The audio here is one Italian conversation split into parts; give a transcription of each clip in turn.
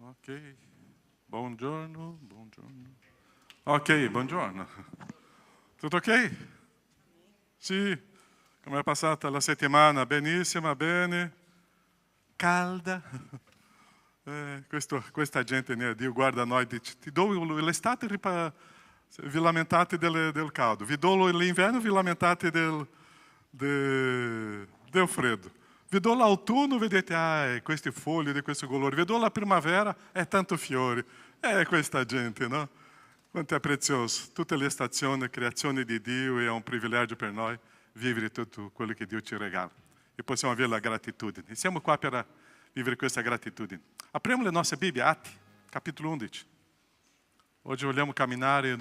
Ok. Buongiorno, buongiorno. Ok, buongiorno. Tutto ok? Sì. Come è passata la settimana? Benissima, bene? Calda? Questa gente, né, Dio guarda noi, dice, ti do l'estate vi lamentate del caldo, vi do l'inverno, vi lamentate del freddo. Vi do l'autunno, vedete, queste foglie di questo colore. Vi do la primavera, è tanto fiore. Questa gente, no? Quanto è prezioso. Tutte le stagioni, creazione di Dio, è un privilegio per noi vivere tutto quello che Dio ci regala. E possiamo avere la gratitudine. Siamo qua per vivere questa gratitudine. Apriamo le nostre Bibbie, Atti, capitolo 11. Oggi vogliamo camminare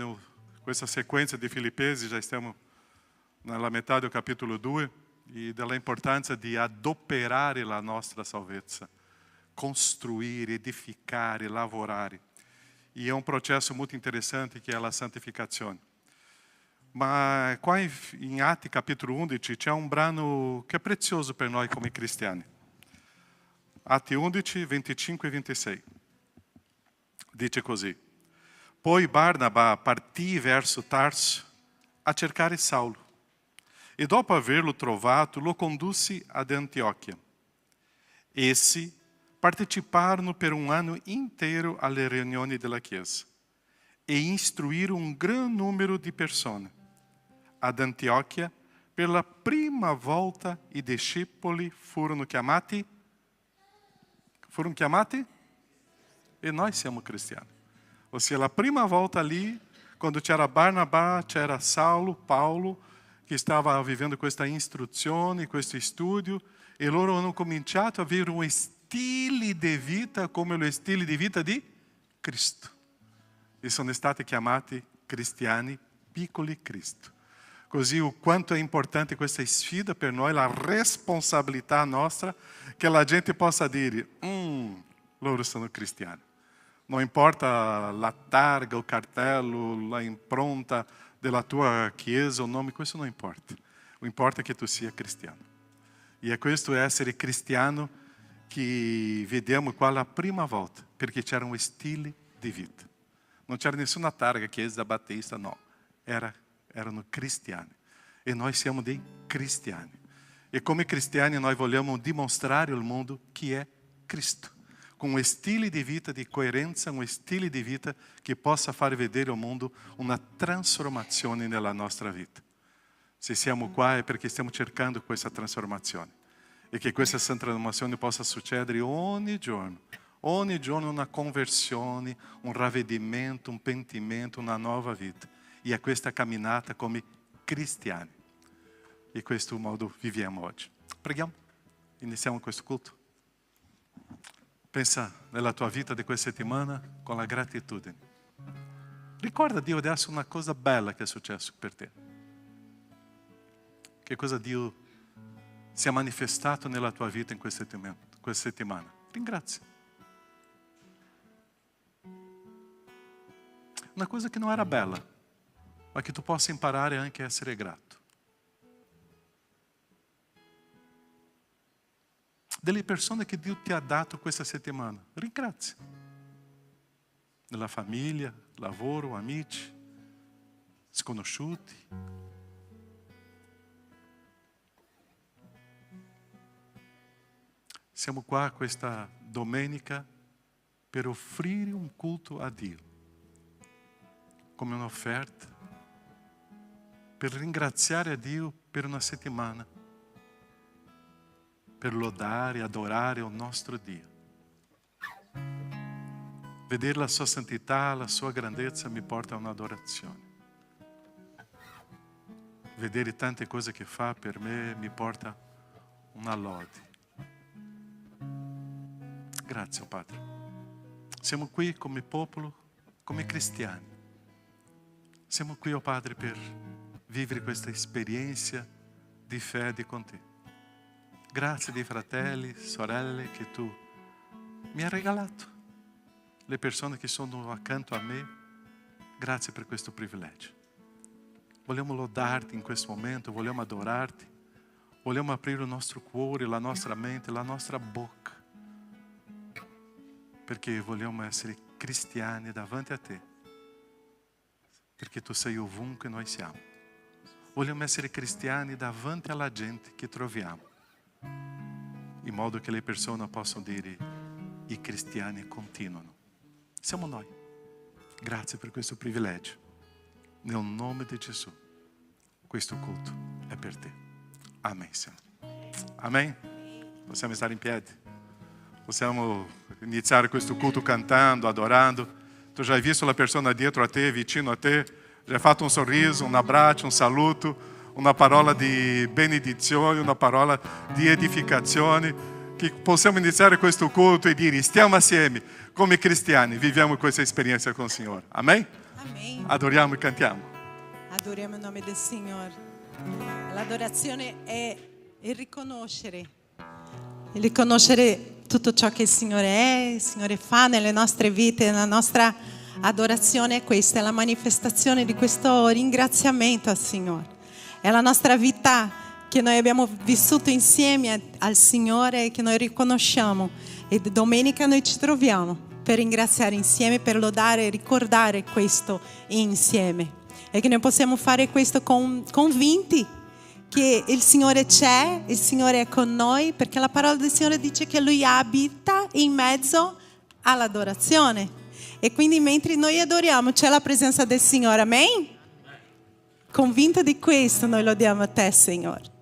questa sequenza di Filippesi, già stiamo nella metà del capitolo 2, e della importanza di adoperare la nostra salvezza, costruire, edificare, lavorare. E è un processo molto interessante che è la santificazione. Ma qua in Atti capitolo 11 c'è un brano che è prezioso per noi come cristiani. Atti 11, 25 e 26. Dice così: Poi Barnaba partì verso Tarso a cercare Saulo. E dopo averlo trovato, lo condusse ad Antioquia. Essi parteciparono per un anno inteiro alle riunioni della Chiesa e instruirono un gran numero di persone. Ad Antioquia, per la prima volta, i discepoli furono chiamati? Furono chiamati? E noi siamo cristiani. Ossia, la prima volta lì, quando c'era Barnabà, c'era Saulo, Paulo, che stava vivendo questa istruzione, questo studio, e loro hanno cominciato a avere un stile di vita come lo stile di vita di Cristo. E sono stati chiamati cristiani piccoli Cristo. Così o quanto è importante questa sfida per noi, la responsabilità nostra, che la gente possa dire, loro sono cristiani. Non importa la targa, o cartello, la impronta della tua chiesa, o nome, questo non importa. O importa è che tu sia cristiano. E è questo essere cristiano che vediamo qua la prima volta, perché c'era un stile di vita. Non c'era nessuna targa, chiesa battista, no. Erano cristiani. E noi siamo dei cristiani. E come cristiani noi vogliamo dimostrare al mondo chi è Cristo. Com um estilo de vida de coerência, um estilo de vida que possa far vedere ao mundo uma transformação nella nostra vita. Se siamo qua è perché stiamo cercando questa trasformazione e che questa trasformazione possa succedere ogni giorno una conversione, un ravvedimento, un pentimento, una nuova vita. E è questa camminata come cristiani. E questo modo viviamo oggi. Preghiamo. Iniziamo questo culto. Pensa nella tua vita di questa settimana con la gratitudine. Ricorda Dio adesso una cosa bella che è successo per te. Che cosa Dio si è manifestato nella tua vita in questa settimana. Ringrazia. Una cosa che non era bella, ma che tu possa imparare anche a essere grato. Delle persone che Dio ti ha dato questa settimana. Ringrazia. Nella famiglia, lavoro, amici, sconosciuti. Siamo qua questa domenica per offrire un culto a Dio. Come un'offerta. Per ringraziare a Dio per una settimana. Per lodare e adorare il nostro Dio. Vedere la sua santità, la sua grandezza mi porta a un'adorazione. Vedere tante cose che fa per me mi porta a una lode. Grazie, Padre. Siamo qui come popolo, come cristiani. Siamo qui, oh Padre, per vivere questa esperienza di fede con te. Grazie dei fratelli, sorelle che tu mi hai regalato. Le persone che sono accanto a me, grazie per questo privilegio. Vogliamo lodarti in questo momento, vogliamo adorarti, vogliamo aprire il nostro cuore, la nostra mente, la nostra bocca perché vogliamo essere cristiani davanti a te, perché tu sei ovunque noi siamo. Vogliamo essere cristiani davanti alla gente che troviamo, in modo che le persone possano dire: i cristiani continuano. Siamo noi. Grazie per questo privilegio. Nel nome di Gesù, questo culto è per te. Amen, Signore. Amen. Possiamo stare in piedi. Possiamo iniziare questo culto cantando, adorando. Tu já hai visto la persona dietro a te, vicino a te, já hai fatto un sorriso, un abbraccio, un saluto, una parola di benedizione, una parola di edificazione. Che possiamo iniziare questo culto e dire: stiamo assieme come cristiani, viviamo questa esperienza con il Signore. Amen? Amen. Adoriamo e cantiamo. Adoriamo il nome del Signore. L'adorazione è il riconoscere tutto ciò che il Signore fa nelle nostre vite, nella nostra adorazione. Questa è la manifestazione di questo ringraziamento al Signore. È la nostra vita che noi abbiamo vissuto insieme al Signore, che noi riconosciamo, e domenica noi ci troviamo per ringraziare insieme, per lodare e ricordare questo insieme, e che noi possiamo fare questo convinti che il Signore c'è, il Signore è con noi, perché la parola del Signore dice che Lui abita in mezzo all'adorazione, e quindi mentre noi adoriamo c'è la presenza del Signore. Amen? Convinto di questo noi lodiamo a te, Signore.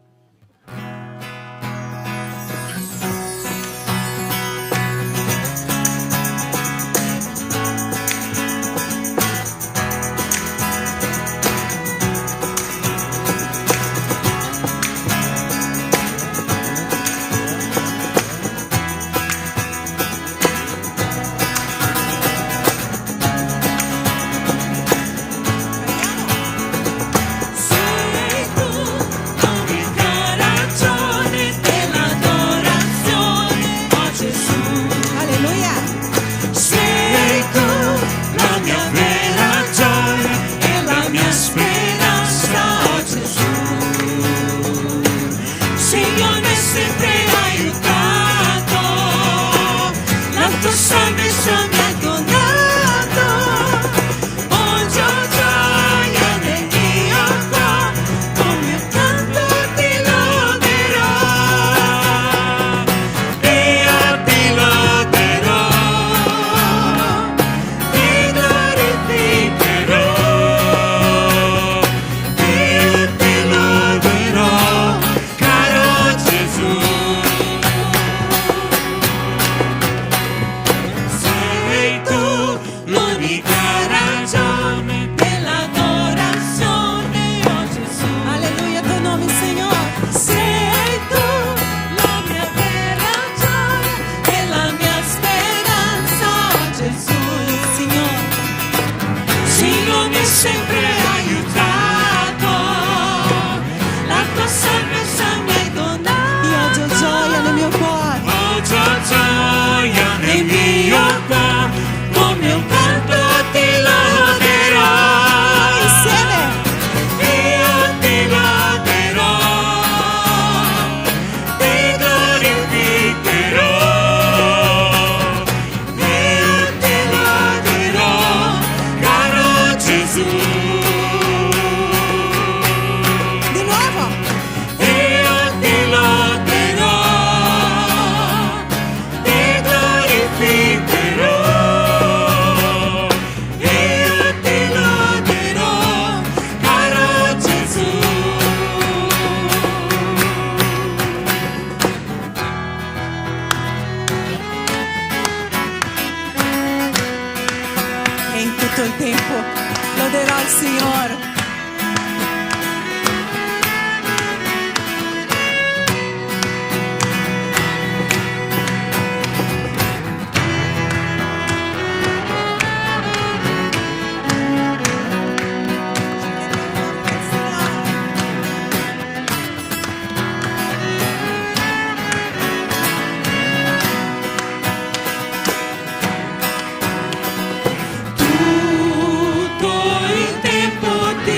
Tutto il tempo ti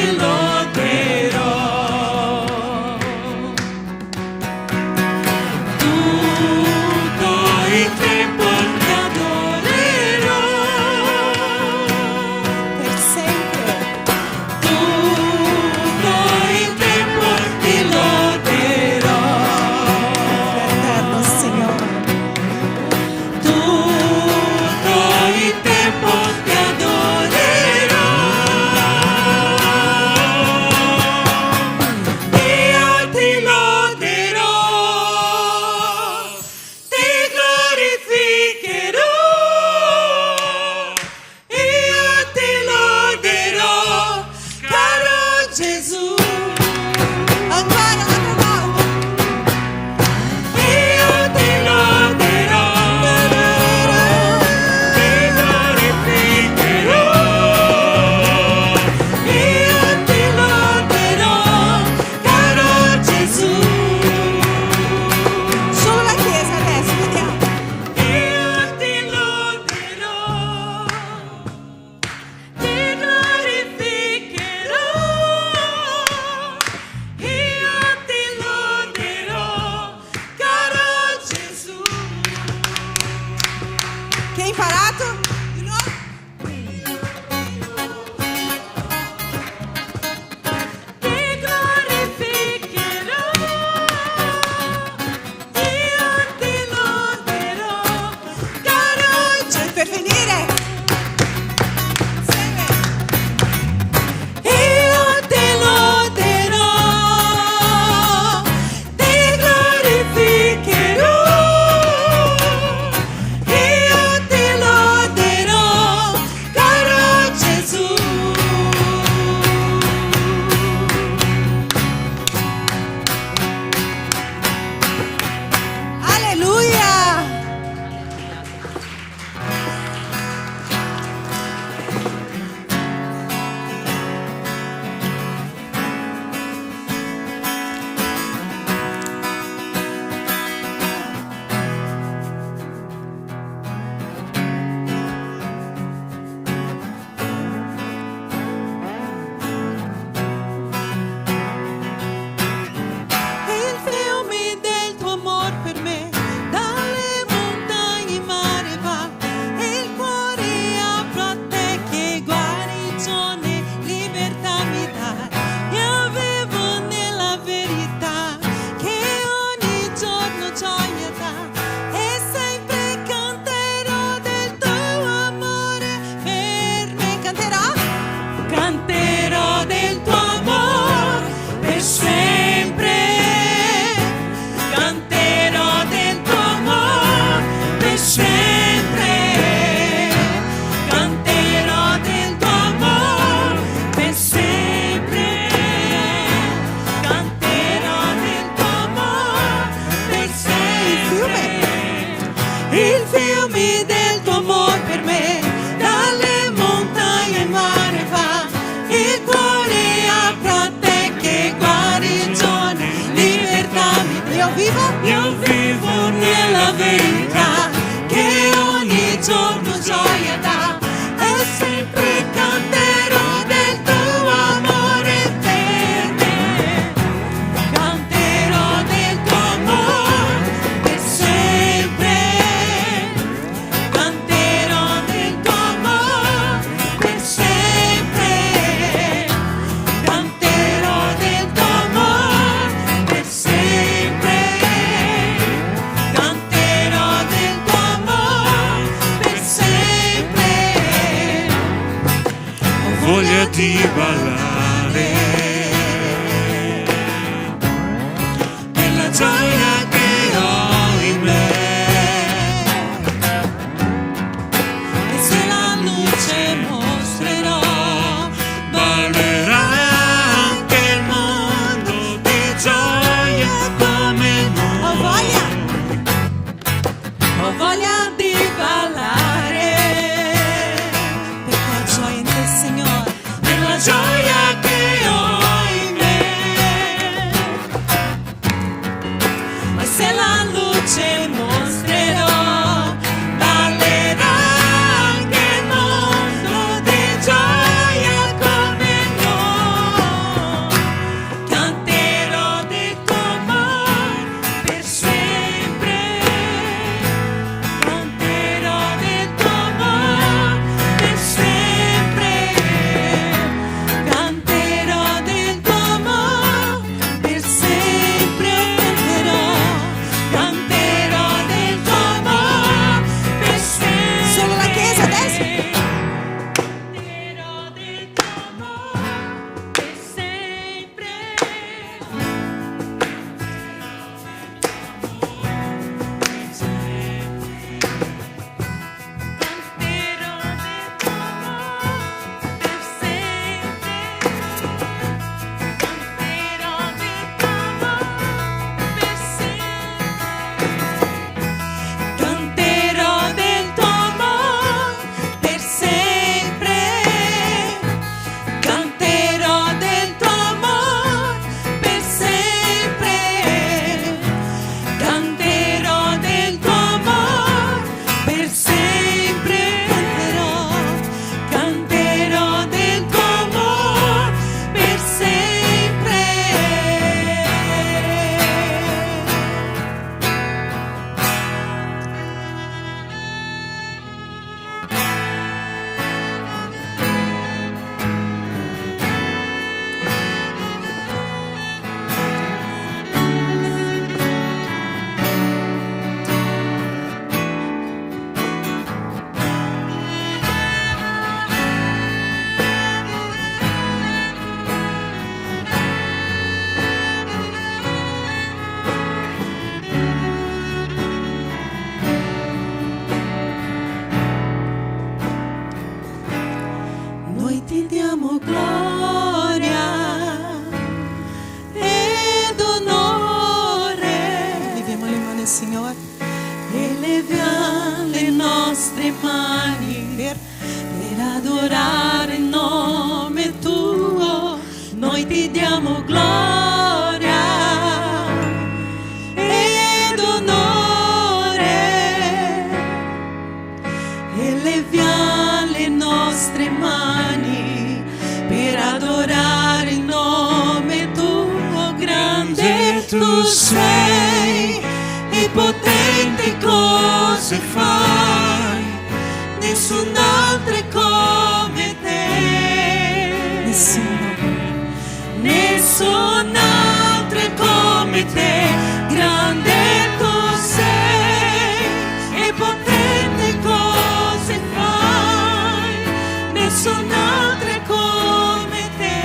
voglia di ballare per la gioia che ho in me. E se la luce mostrerò, Ballerà anche il mondo di gioia come noi. ho voglia di ballare per la gioia in te, Signore. Per la gioia che ho in me. E se la luce mostrerò, ballerà anche il mondo di gioia come noi. Canterò del tuo amore per sempre. Canterò del tuo amore per sempre. Canterò del tuo amore per sempre. Canterò del tuo amore per sempre. Solo la Chiesa adesso. Canterò del tuo amore per sempre. Canterò del tuo amore per sempre. Canterò del tuo amore per sempre. Canterò del tuo amore per sempre. Canterò del tuo amore per sempre. Canterò del tuo amore per sempre. Canterò del tuo amore per sempre. Noi ti diamo gloria ed onore. Leviamo le mani, Signore. Eleviamo le nostre mani per adorare il nome tuo. Noi ti diamo gloria ed onore. Eleviamo le nostre mani per adorare il nome tuo. Grande tu sei e potente cose fai, nessun altro è come te. Nessun altro è come te. Grande tu sei e potente cose fai, nessun altro è come te.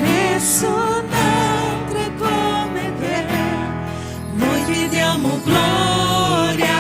Nessun altro è come te. Noi ti diamo gloria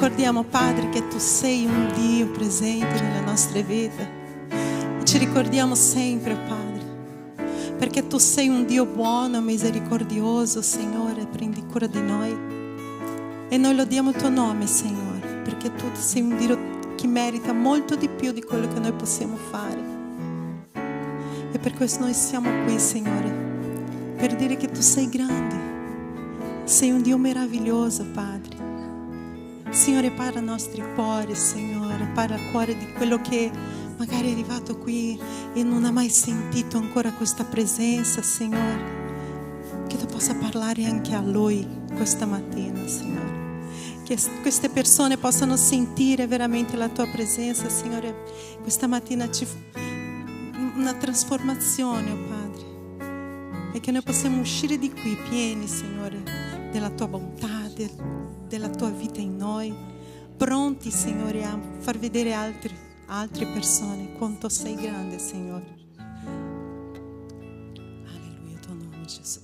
ricordiamo, Padre, che Tu sei un Dio presente nelle nostre vite. E ci ricordiamo sempre, Padre, perché Tu sei un Dio buono, misericordioso, Signore, prendi cura di noi. E noi lodiamo il Tuo nome, Signore, perché Tu sei un Dio che merita molto di più di quello che noi possiamo fare. E per questo noi siamo qui, Signore, per dire che Tu sei grande, sei un Dio meraviglioso, Padre. Signore, parla ai nostri cuori, Signore, parla al cuore di quello che magari è arrivato qui e non ha mai sentito ancora questa presenza, Signore. Che Tu possa parlare anche a Lui questa mattina, Signore. Che queste persone possano sentire veramente la Tua presenza, Signore. Questa mattina una trasformazione, oh Padre, e che noi possiamo uscire di qui pieni, Signore, della Tua bontà, della Tua vita in noi, pronti, Signore, a far vedere altre persone quanto sei grande, Signore. Alleluia, Tuo nome, Gesù.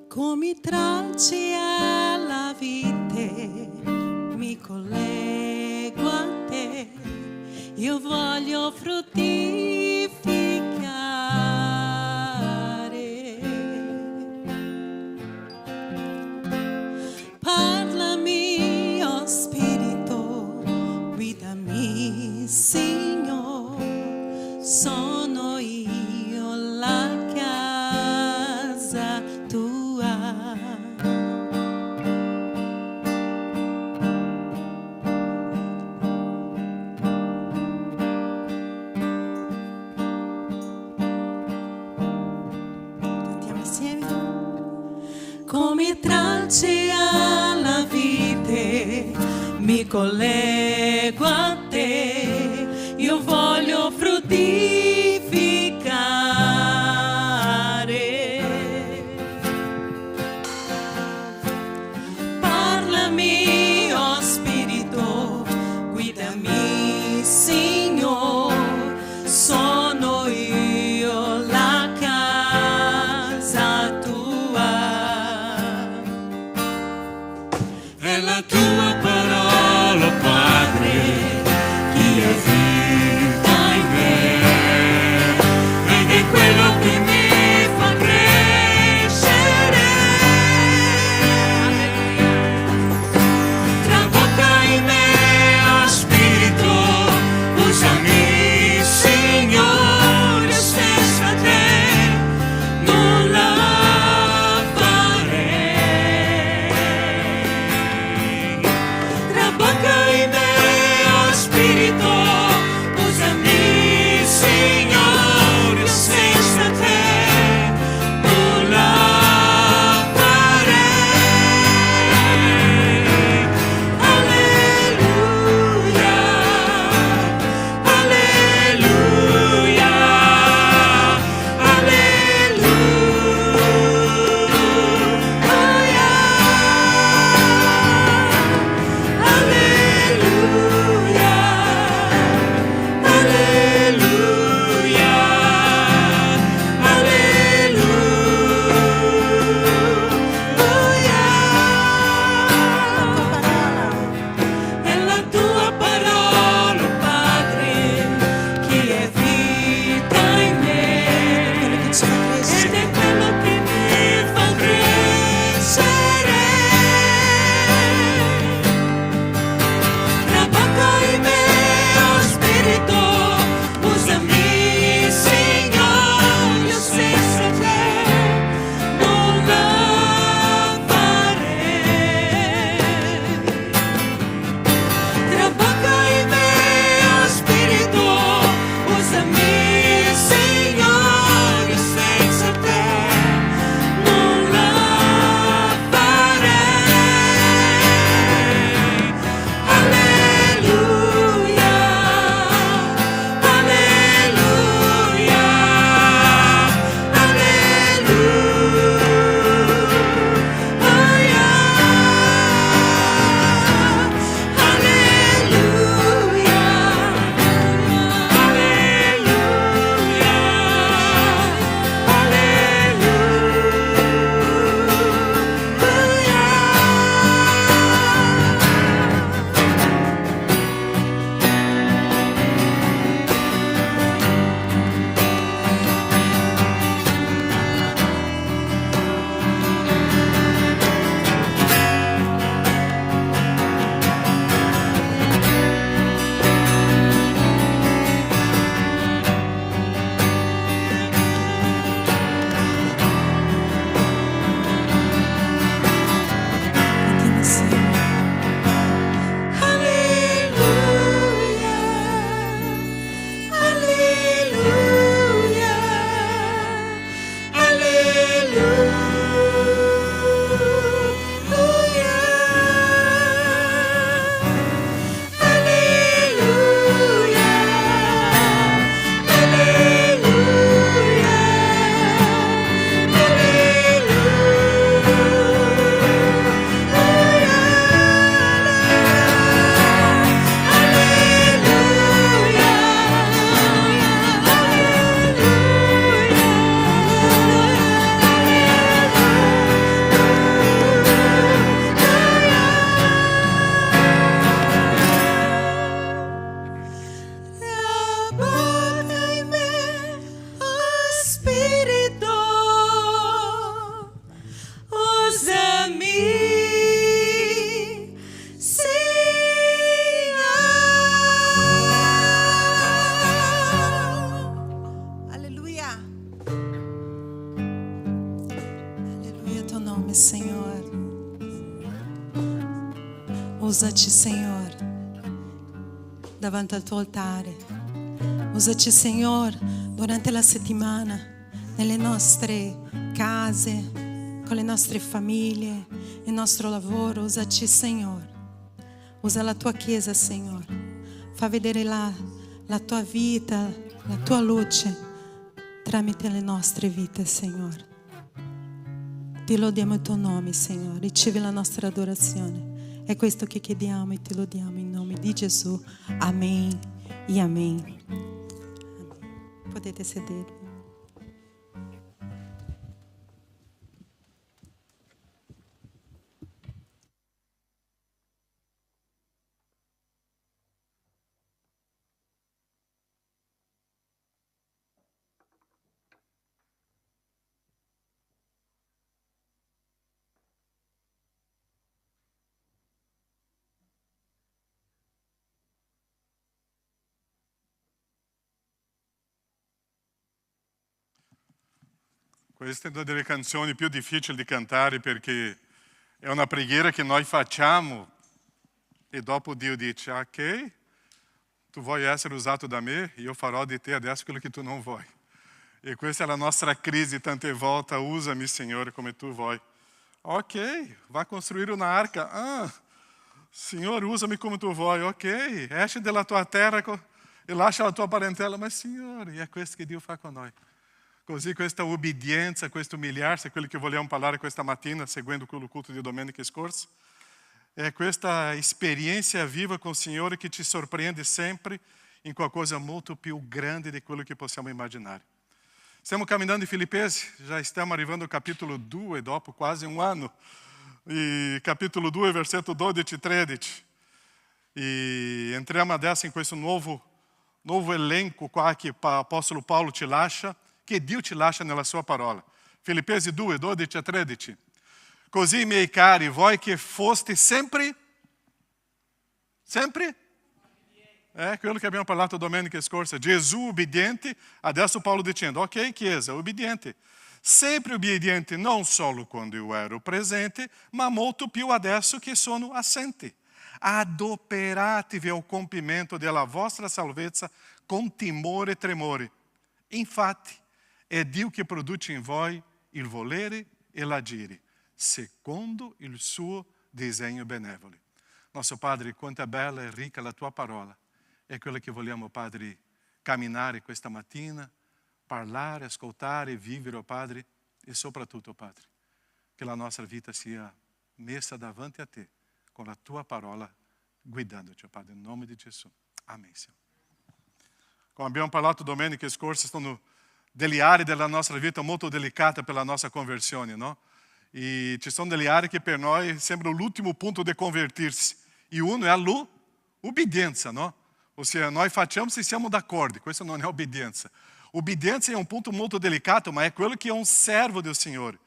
Come tralci alla vite, mi collego a te, io voglio fruttificare. Parlami, oh Spirito, guidami, Signore, sono io la casa tua. Cantiamo insieme. Come tralci alla vite, mi collego a te, io voglio fruttificare. Parlami, oh Spirito, guidami, Signore, sono io la casa tua. È la Tua parola, Padre, Aleluia, teu nome, Senhor. Usa-te, Senhor, davanti al tuo altare. Usaci, Signore, durante la settimana, nelle nostre case, con le nostre famiglie, il nostro lavoro. Usaci, Signore. Usa la tua chiesa, Signore. Fa vedere la tua vita, la tua luce tramite le nostre vite, Signore. Ti lodiamo il tuo nome, Signore. Ricevi la nostra adorazione. È questo che chiediamo e ti lodiamo in nome di Gesù. Amen e amen. Potete sedervi. Questa è una delle canzoni più difficili di cantare perché è una preghiera che noi facciamo e dopo Dio dice, ok, tu vuoi essere usato da me, io farò di te adesso quello che tu non vuoi. E questa è la nostra crisi tante volte, usami Signore come tu vuoi. Ok, vai costruire un'arca, Signore usami come tu vuoi, ok, esci dalla tua terra e lascia la tua parentela, ma Signore, è questo che Dio fa con noi. Così questa obbedienza, questo umiliarsi, è quello che vogliamo parlare questa mattina, seguendo quello culto di domenica scorsa. È questa esperienza viva con il Signore che ci sorprende sempre in qualcosa molto più grande di quello che possiamo immaginare. Stiamo camminando in Filippesi, já stiamo arrivando ao capítulo 2, dopo quase um ano. E capítulo 2, versetto 12 e 13. E entriamo adesso in questo nuovo elenco qua che l'Apostolo Paulo ci lascia, che Dio ci lascia nella sua parola. Filippesi 2, 12 e 13. Così, miei cari, voi che foste sempre? É quello che abbiamo parlato domenica scorsa. Gesù obbediente, adesso Paulo dicendo, ok, chiesa, obbediente. Sempre obbediente, non solo quando io ero presente, ma molto più adesso che sono assente. Adoperatevi ao compimento della vostra salvezza con timore e tremore. Infatti, è Dio che produce in voi il volere e l'agire, secondo il suo disegno benevolo. Nostro Padre, quanto è bella e ricca la tua parola. È quello che vogliamo, Padre, camminare questa mattina, parlare, ascoltare, vivere, oh Padre, e soprattutto, Padre, che la nostra vita sia messa davanti a te, con la tua parola, guidandoci, oh Padre, in nome di Gesù. Amen, Signore. Come abbiamo parlato domenica scorsa, sono delle aree della nostra vita molto delicate per la nostra conversione, no? E ci sono delle aree che per noi sembrano l'ultimo punto di convertirsi. E uno è l'obbedienza, no? Ossia, noi facciamo se siamo d'accordo, questo non è obbedienza. Obbedienza è un punto molto delicato, ma è quello che è un servo del Signore.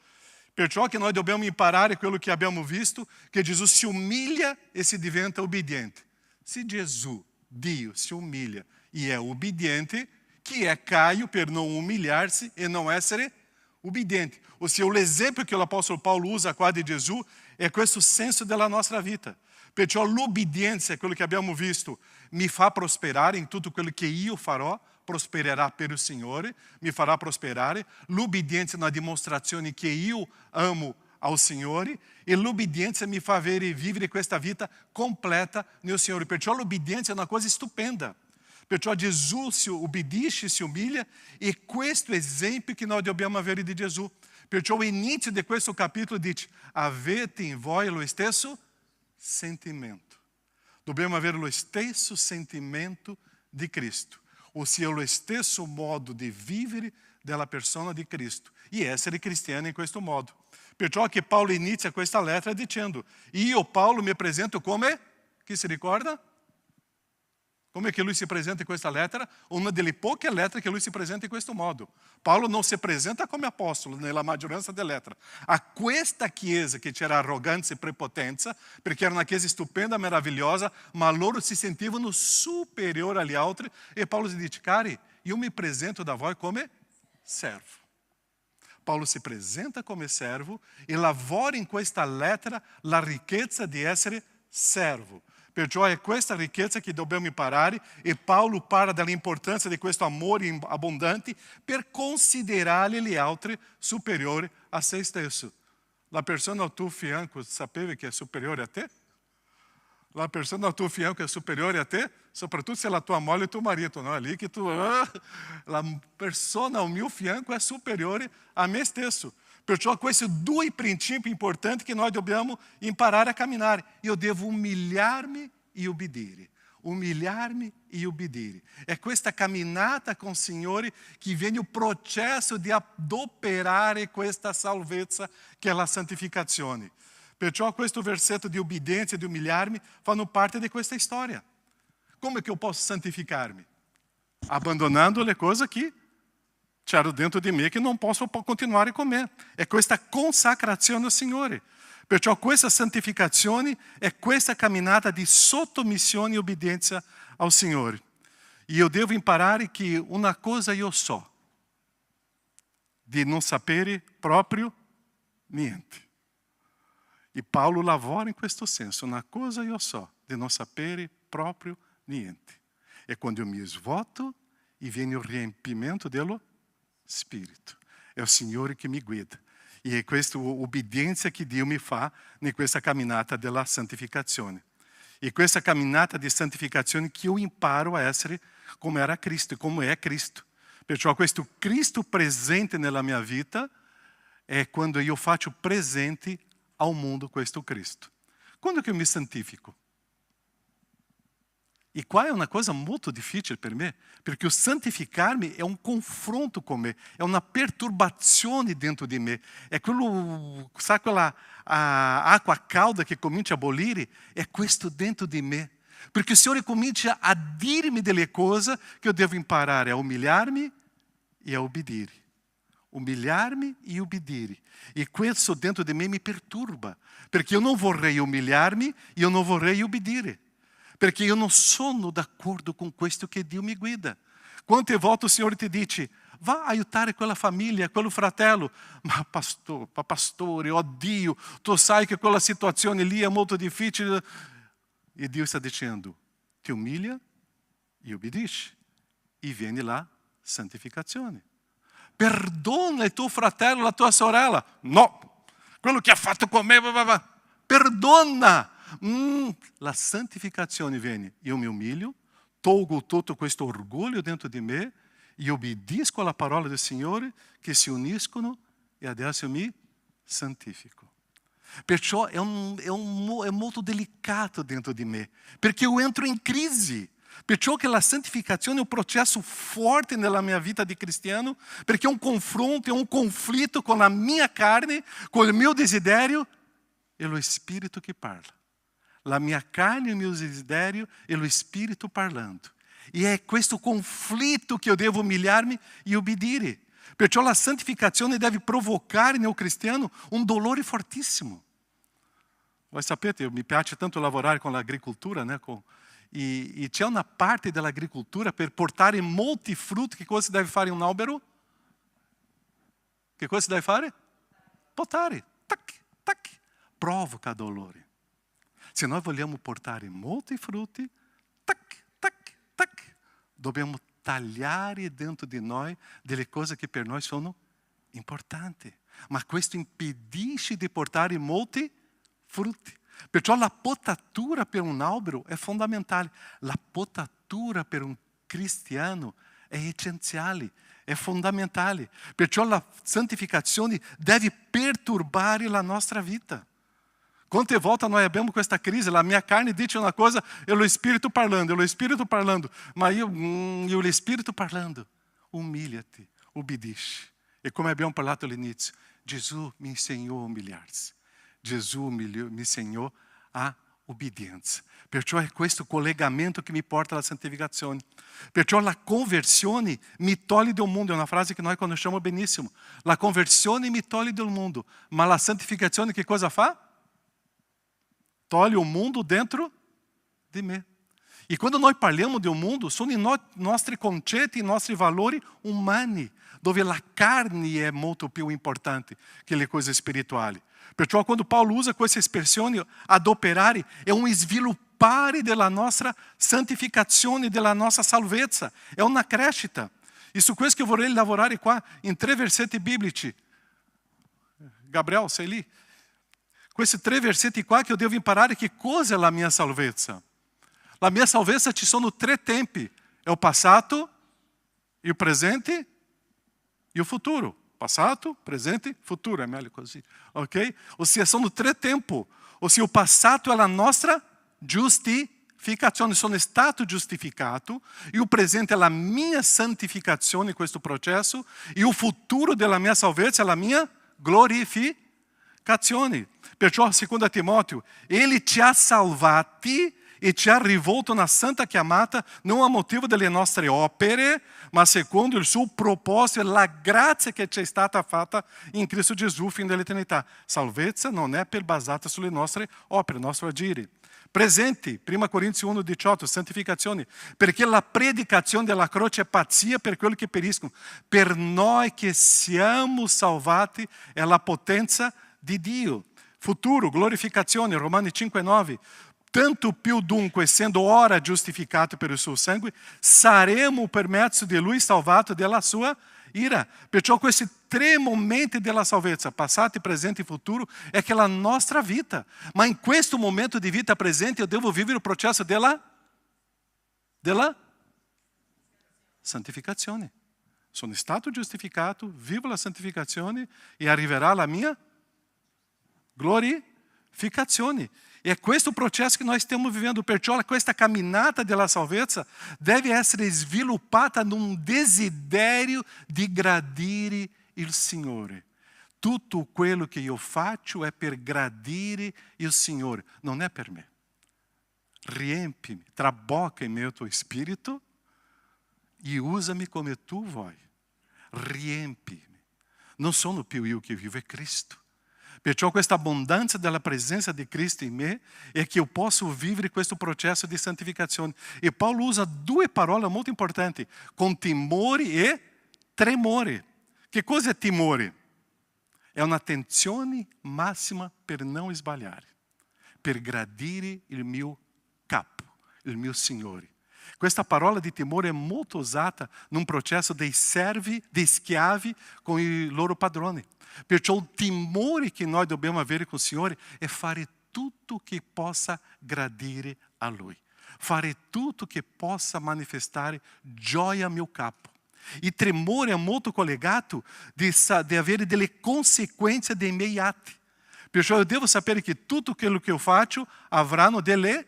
Perciò che noi dobbiamo imparare quello che abbiamo visto, che Gesù si umilia e si diventa obbediente. Se Gesù, Dio, se umilia e é obbediente, chi è Caio per non umiliarsi e non essere obbediente? Ossia, l'esempio che l'Apostolo Paulo usa qua di Gesù è questo senso della nostra vita. Perciò l'obbedienza è quello che abbiamo visto, mi fa prosperare in tutto quello che io farò, prospererà per il Signore, mi farà prosperare. L'obbedienza è una dimostrazione che io amo ao Signore e l'obbedienza mi fa avere e vivere questa vita completa nel Signore. Perciò l'obbedienza è una cosa stupenda. Perciò Gesù si obbedisce, si umilia e questo è l'esempio che noi dobbiamo avere di Gesù. Perciò l'inizio di questo capitolo dice, avete in voi lo stesso sentimento. Dobbiamo avere lo stesso sentimento di Cristo, ossia lo stesso modo di vivere della persona di Cristo e essere cristiano in questo modo. Perciò che Paulo inizia questa lettera dicendo, io Paulo mi presento come, chi si ricorda? Come che lui si presenta in questa lettera? Una delle poche lettere che lui si presenta in questo modo. Paolo non si presenta come apostolo nella maggioranza delle lettere. A questa chiesa che c'era arroganza e prepotenza, perché era una chiesa stupenda, meravigliosa, ma loro si sentivano superiori agli altri, e Paolo si dice, cari, io mi presento da voi come servo. Paolo si presenta come servo e lavora in questa lettera la ricchezza di essere servo. Perciò è questa ricchezza che dobbiamo imparare e Paolo parla dell'importanza di questo amore abbondante per considerare gli altri superiori a se stesso. La persona al tuo fianco sapeva che è superiore a te? La persona al tuo fianco è superiore a te? Soprattutto se è la tua moglie e tuo marito, no? È lì che tu... La persona al mio fianco è superiore a me stesso. Perciò questi due princípi importanti che noi dobbiamo imparare a camminare. Io devo umiliarmi e obbedire. Umiliarmi e obbedire. È questa camminata con il Signore che viene il processo di adoperare questa salvezza che è la santificazione. Perciò questo versetto di obbedienza e di umiliarmi fanno parte di questa storia. Come che eu posso santificar-me? Abandonando le cose che c'erano dentro di me che non posso continuare a comer. È questa consacrazione al Signore. Perciò questa santificazione è questa camminata di sottomissione e obbedienza al Signore. E io devo imparare che una cosa io so, di non sapere proprio niente. E Paolo lavora in questo senso. Una cosa io so, di non sapere proprio niente. È quando io mi svuoto e viene il riempimento dello Spirito. È il Signore che mi guida. E è questa obbedienza che Dio mi fa in questa camminata della santificazione. E questa camminata di santificazione che io imparo a essere come era Cristo e come è Cristo. Perciò questo Cristo presente nella mia vita è quando io faccio presente ao mundo questo Cristo. Quando che eu me santifico? E qua è una cosa molto difficile per me, perché o santificar-me è un confronto con me, è una perturbazione dentro di me. È quello, sabe quella acqua calda che comincia a bollire? È questo dentro di me. Perché il Signore comincia a dirmi delle cose che io devo imparare a umiliar-me e a obbedire. Umiliar-me e obbedire. E questo dentro di me mi perturba, perché io non vorrei umiliar-me e io non vorrei obbedire. Perché io non sono d'accordo con questo che Dio mi guida. Quante volte il Signore ti dice, va a aiutare quella famiglia, quello fratello. Ma pastore, oh Dio, tu sai che quella situazione lì è molto difficile. E Dio sta dicendo, ti umilia e obbedisci. E viene la santificazione. Perdona il tuo fratello, la tua sorella. No, quello che ha fatto con me, perdona. La santificazione viene, io mi umilio, tolgo tutto questo orgoglio dentro di me e obbedisco alla parola del Signore che si uniscono e adesso io mi santifico. Perciò è molto delicato dentro di me, perché io entro in crisi. Perciò che la santificazione è un processo forte nella mia vita di cristiano, perché è un confronto, è un conflitto con la mia carne, con il mio desiderio e lo Spirito che parla. La mia carne e il mio desiderio e lo Spirito parlando. E è questo conflitto che io devo umiliar-me e obbedire. Perciò la santificazione deve provocare nel cristiano un dolore fortissimo. Voi sapete, mi piace tanto lavorare con l'agricoltura, né? E c'è una parte dell'agricoltura per portare molti frutti. Che cosa si deve fare un albero? Che cosa si deve fare? Potare. Tac, tac. Provoca dolore. Se noi vogliamo portare molti frutti, tac, tac, tac, dobbiamo tagliare dentro di noi delle cose che per noi sono importanti. Ma questo impedisce di portare molti frutti. Perciò la potatura per un albero è fondamentale. La potatura per un cristiano è essenziale, è fondamentale. Perciò la santificazione deve perturbare la nostra vita. Quante volte noi abbiamo questa crisi, la mia carne dice una cosa e lo Spirito parlando, ma io lo Spirito parlando, umilha-te, obbedisci. E come abbiamo parlato all'inizio, Gesù mi insegnò a umiliarsi, Gesù mi insegnò a obbedienza. Perciò è questo collegamento che mi porta alla santificazione. Perciò la conversione mi toglie dal mondo, è una frase che noi conosciamo benissimo. La conversione mi toglie dal mondo, ma la santificazione che cosa fa? Toglie o mundo dentro di me. E quando noi parliamo do mundo, sono i nostri concetti, i nostri valori umani. dove la carne è molto più importante che le cose spirituali. Perciò quando Paulo usa questa espressione adoperare, è un sviluppare della nostra santificazione, della nostra salvezza, è una crescita. E su questo che vorrei lavorare qua in 3 versetti biblici. Gabriel, sei lì? Questi 3 versetti qua che io devo imparare che cosa è la mia salvezza. La mia salvezza ci sono 3 tempi. È il passato, il presente e il futuro. Passato, presente, futuro. È meglio così. Ok? Ossia, sono 3 tempi. Ossia, il passato è la nostra giustificazione. Sono stato giustificato. E il presente è la mia santificazione in questo processo. E il futuro della mia salvezza è la mia glorificazione. Perciò, secondo Timoteo, Ele ti ha salvati e ti ha rivolto una santa chiamata non a motivo delle nostre opere, ma secondo il suo proposito e la grazia che ci è stata fatta in Cristo Gesù fino all'eternità. Salvezza non è basata sulle nostre opere, nostro agire. Presente, 1 Corinzi 1,18, santificazione, perché la predicazione della croce è pazzia per quelli che periscono. Per noi che siamo salvati è la potenza di Dio. Futuro, glorificazione, Romani 5,9. Tanto più dunque, essendo ora giustificati per il suo sangue, saremo per mezzo di lui salvati della sua ira. Perciò questi 3 momenti della salvezza, passato, presente e futuro, è che la nostra vita. Ma in questo momento di vita presente io devo vivere il processo della santificazione. Sono stato giustificato, vivo la santificazione e arriverà la mia glorificazione. E è questo processo che nós stiamo vivendo. Perciò questa camminata della salvezza deve essere sviluppata num desiderio di gradire il Signore. Tutto quello che io faccio è per gradire il Signore, non è per me. Riempimi, trabocca in me il tuo spirito e usami come tu vuoi. Riempimi. Non sono più io che vivo, è Cristo. Perciò questa abbondanza della presenza di Cristo in me è che io posso vivere questo processo di santificazione. E Paulo usa 2 parole molto importanti, con timore e tremore. Che cosa è timore? È un'attenzione massima per non sbagliare, per gradire il mio capo, il mio Signore. Questa parola di timore è molto usata num processo dei servi, dei schiavi con i loro padroni. Perciò il timore che noi dobbiamo avere con il Signore è fare tutto che possa gradire a Lui. Fare tutto che possa manifestare gioia al mio capo. Il tremore è molto collegato di avere delle conseguenze dei miei atti. Perciò io devo sapere che tutto quello che io faccio avranno delle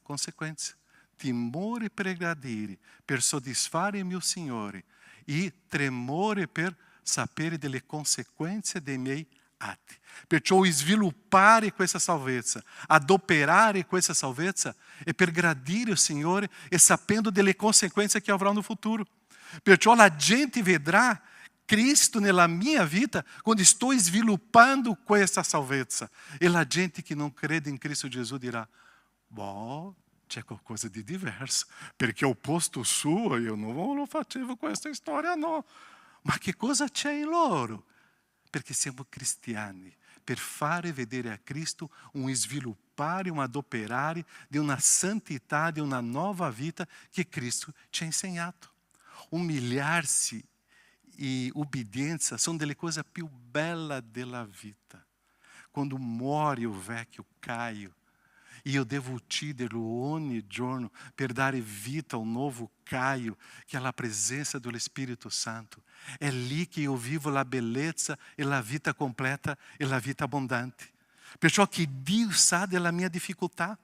conseguenze. Timore per gradire, per soddisfare il mio Signore. E tremore per sapere delle conseguenze dei miei atti. Perciò sviluppare questa salvezza, adoperare questa salvezza è per gradire il Signore e sapendo delle conseguenze che avrà no futuro. Perciò la gente vedrà Cristo nella mia vita quando sto sviluppando questa salvezza. E la gente che non crede in Cristo Gesù dirà, boh, c'è qualcosa di diverso, perché al posto suo io non lo facevo questa storia, no. Ma che cosa c'è in loro? Perché siamo cristiani, per fare vedere a Cristo un sviluppare, un adoperare di una santità, di una nuova vita che Cristo ci ha insegnato. Umilhar-se e obbedienza sono delle cose più belle della vita. Quando muore il vecchio Caio, e io devo ucciderlo ogni giorno per dare vita ao novo Caio, che è la presenza dello Spirito Santo. È lì che io vivo la bellezza e la vita completa e la vita abbondante. Perciò che Dio sa della mia difficoltà.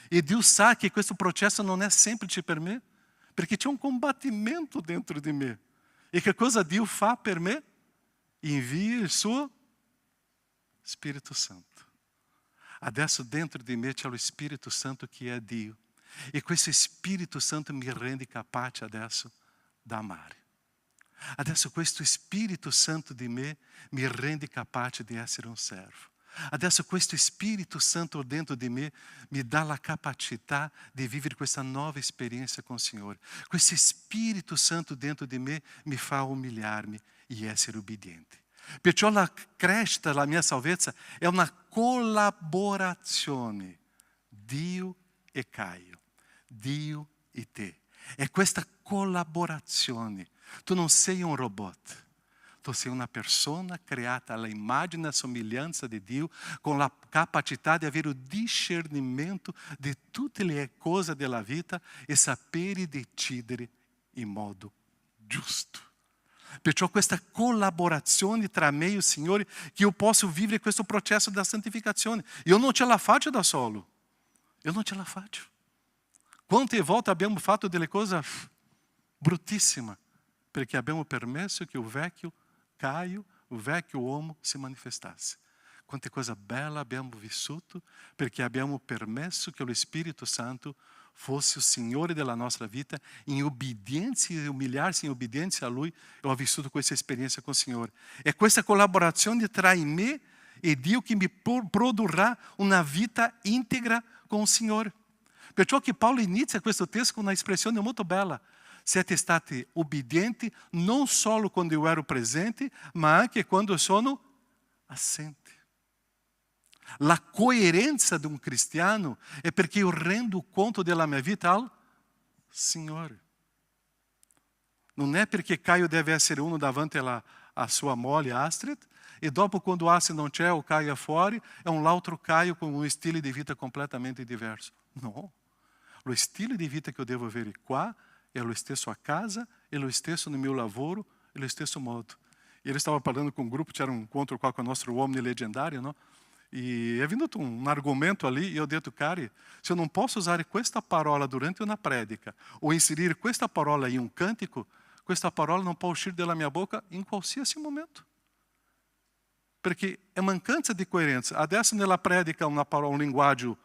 E Dio sa che questo processo non è semplice per me, perché c'è un combattimento dentro di me. E che cosa Dio fa per me? Invia il suo Spirito Santo. Adesso dentro di me c'è lo Spirito Santo che è Dio. E questo Spirito Santo mi rende capace adesso da amare. Adesso questo Spirito Santo di me mi rende capace di essere un servo. Adesso questo Spirito Santo dentro di me mi dà la capacità di vivere questa nuova esperienza con il Signore. Questo Spirito Santo dentro di me mi fa umiliarmi e essere ubbidiente. Perciò la crescita, la mia salvezza, è una collaborazione. Dio e Caio, Dio e te. È questa collaborazione. Tu non sei un robot. Tu sei una persona creata all'immagine e somiglianza di Dio, con la capacità di avere il discernimento di tutte le cose della vita e sapere decidere in modo giusto. Perciò questa collaborazione tra me e il Signore, che io posso vivere questo processo da santificazione. Io non ce la faccio da solo. Io non ce la faccio. Quante volte abbiamo fatto delle cose bruttissime, perché abbiamo permesso che il vecchio Caio, o vecchio uomo, si manifestasse. Quante cose belle abbiamo vissuto, perché abbiamo permesso che lo Spirito Santo fosse il Signore della nostra vita, in obbedienza e umiliarsi in obbedienza a Lui. Eu ho vissuto questa esperienza con il Signore. È questa collaborazione tra me e Dio che mi produrrà una vita integra con il Signore. Perciò che Paolo inizia questo testo con una espressione molto bella. Siete stati obbedienti non solo quando io ero presente, ma anche quando sono assente. La coerenza di un cristiano è perché io rendo conto della mia vita al Signore. Non è perché Caio deve essere uno davanti a sua moglie Astrid, e dopo quando Astrid non c'è o Caio è fuori, è un altro Caio con un stile di vita completamente diverso. No. Lo stile di vita che eu devo avere qua é lo stesso a casa, é lo stesso no meu lavoro, é lo stesso modo. E ele estava falando com um grupo, tinha um encontro com o nosso homem legendário, não? E é vindo um argumento ali, e eu dito, cara, se eu não posso usar esta parola durante uma prédica, ou inserir esta parola em um cântico, esta parola não pode uscire dalla minha boca em qualsiasi momento. Perché è mancanza di coerenza. Adesso nella predica una parola, un linguaggio.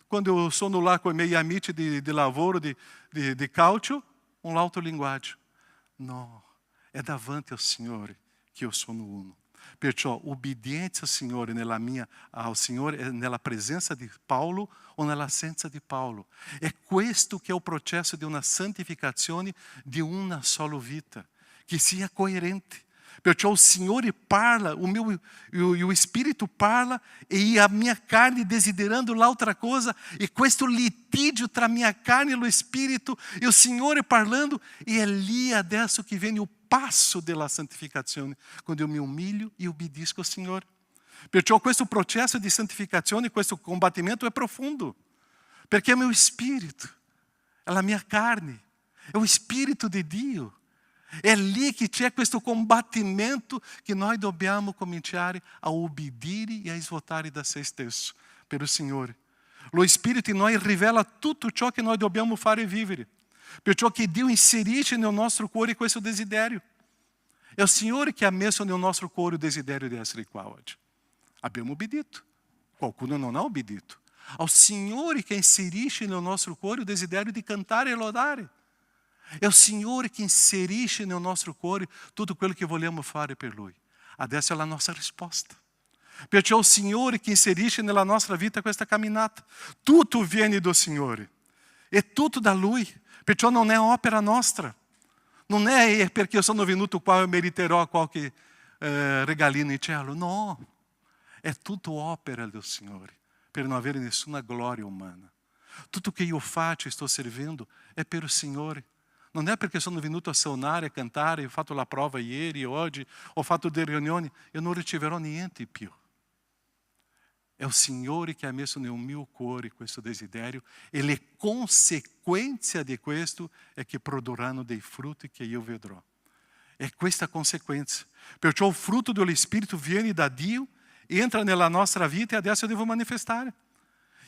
Quando eu sono lá com i miei amici di lavoro, di calcio, un altro linguaggio. No, è davanti al Signore che io sono uno. Perciò obbedienza ao Signore è nella presenza di Paolo o nell'assenza di Paolo. È questo che è il processo di una santificazione di una sola vita, che sia coerente. Perciò il Signore parla, o Spirito parla, e a minha carne desiderando l'altra cosa, e questo litígio tra minha carne e lo Spirito, e o Signore parlando, e è lì adesso che viene il passo della santificazione, quando io mi umilio e obbedisco al Signore. Perciò questo processo di santificazione, questo combattimento è profondo, perché è il mio spirito, è la mia carne, è lo Spirito di Dio. È lì che c'è questo combattimento che noi dobbiamo cominciare a obbedire e a svuotare da se stesso per il Signore. Lo Spirito in noi rivela tutto ciò che noi dobbiamo fare e vivere. Perciò che Dio inserisce nel nostro cuore questo desiderio. È il Signore che ha messo nel nostro cuore il desiderio di essere qua oggi. Abbiamo obbedito. Qualcuno non ha obbedito. Ao Signore che inserisce nel nostro cuore il desiderio di cantare e lodare. È il Signore che inserisce nel nostro cuore tutto quello che vogliamo fare per Lui. Adesso è la nostra risposta. Perciò è il Signore che inserisce nella nostra vita questa camminata. Tutto viene do Signore. È tutto da Lui. Perciò non è opera nostra. Non è perché io sono venuto qua e meriterò qualche regalino in cielo. No. È tutto opera del Signore. Per non avere nessuna gloria umana. Tutto che io faccio e sto servendo è per il Signore. Non è perché sono venuto a suonare, a cantare, ho fatto la prova ieri, oggi, ho fatto delle riunioni, io non riceverò niente più. È il Signore che ha messo nel mio cuore questo desiderio e le conseguenze di questo è che produrranno dei frutti che io vedrò. È questa conseguenza. Perciò il frutto dello Spirito viene da Dio, entra nella nostra vita e adesso eu devo manifestare.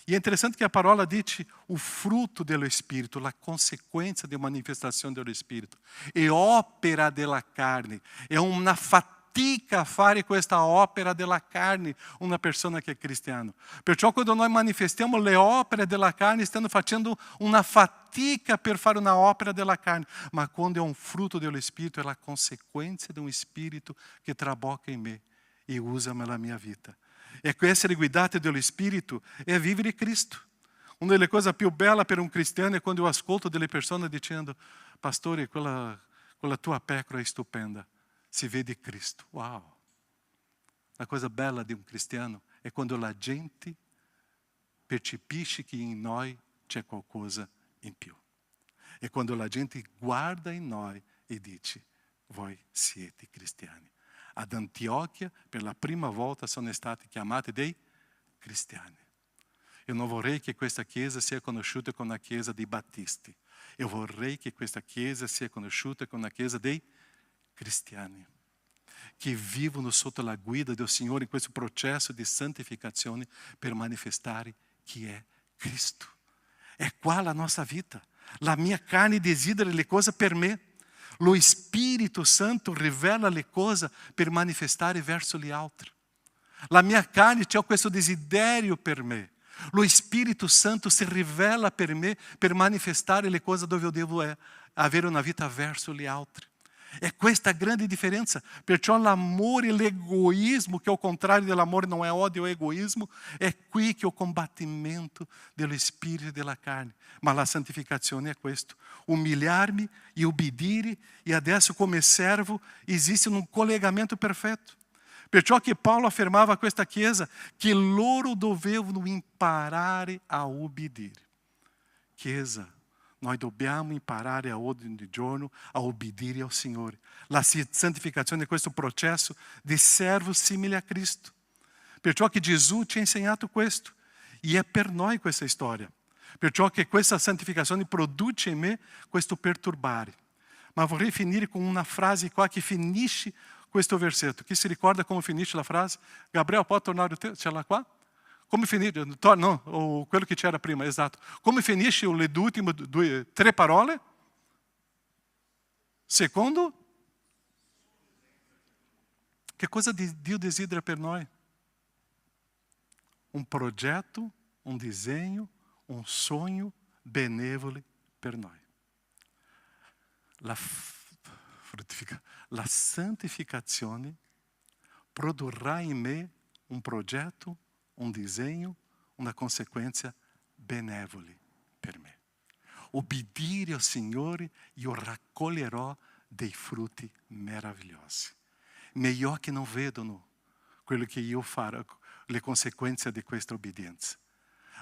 E é interessante que a parola diz o fruto dello Spirito, la consequência de manifestazione dello Spirito. È opera della carne. È una fatica fare questa opera della carne una persona che è cristiano. Perciò quando noi manifestiamo le opere della carne, stiamo facendo una fatica per fare una opera della carne. Ma quando è un frutto dello Spirito, è la conseguenza di un Spirito che trabalha in me. e usa nella mia vita. Ecco, essere guidati dallo Spirito è vivere Cristo. Una delle cose più belle per un cristiano è quando io ascolto delle persone dicendo: pastore, quella tua pecora è stupenda, si vede Cristo. Wow! La cosa bella di un cristiano è quando la gente percepisce che in noi c'è qualcosa in più. E quando la gente guarda in noi e dice: voi siete cristiani. Ad Antiochia per la prima volta sono stati chiamati dei cristiani. Io non vorrei che questa chiesa sia conosciuta come una chiesa di battisti. Io vorrei che questa chiesa sia conosciuta come una chiesa dei cristiani, che vivono sotto la guida del Signore in questo processo di santificazione per manifestare chi è Cristo. È qua la nostra vita. La mia carne desidera le cose per me. Lo Spirito Santo rivela le cose per manifestare verso gli altri. La mia carne c'è questo desiderio per me. Lo Spirito Santo si rivela per me per manifestare le cose dove io devo avere una vita verso gli altri. È questa grande differenza. Perciò l'amore e l'egoismo, che ao contrário dell'amore non è odio o egoismo, è qui che è il combattimento dello spirito e della carne. Ma la santificazione è questo: umiliarmi e obbedire, e adesso come servo esiste un collegamento perfetto. Perciò che Paolo affermava a questa chiesa che loro dovevano imparare a obbedire. Chiesa, noi dobbiamo imparare a ogni giorno a obbedire ao Signore. La santificazione è questo processo di servo simile a Cristo. Perciò che Gesù ci ha insegnato questo. E è per noi questa storia. Perciò che questa santificazione produce in me questo perturbare. Ma vorrei finire con una frase qua che finisce questo versetto. Chi si ricorda come finisce la frase? Gabriel, pode tornare o texto? Ce l'ha qua? Come finisce? No, o quello che c'era prima, esatto. Come finisce le ultime tre parole? Secondo? Che cosa Dio desidera per noi? Um progetto, um disegno, um sonho benevolo per noi. La santificazione produrrà in me un progetto, un disegno, una consequenza benevoli per me. Obbedire al Signore, io raccoglierò dei frutti meravigliosi. I miei occhi non vedono quello che io farò, le conseguenze di questa obbedienza,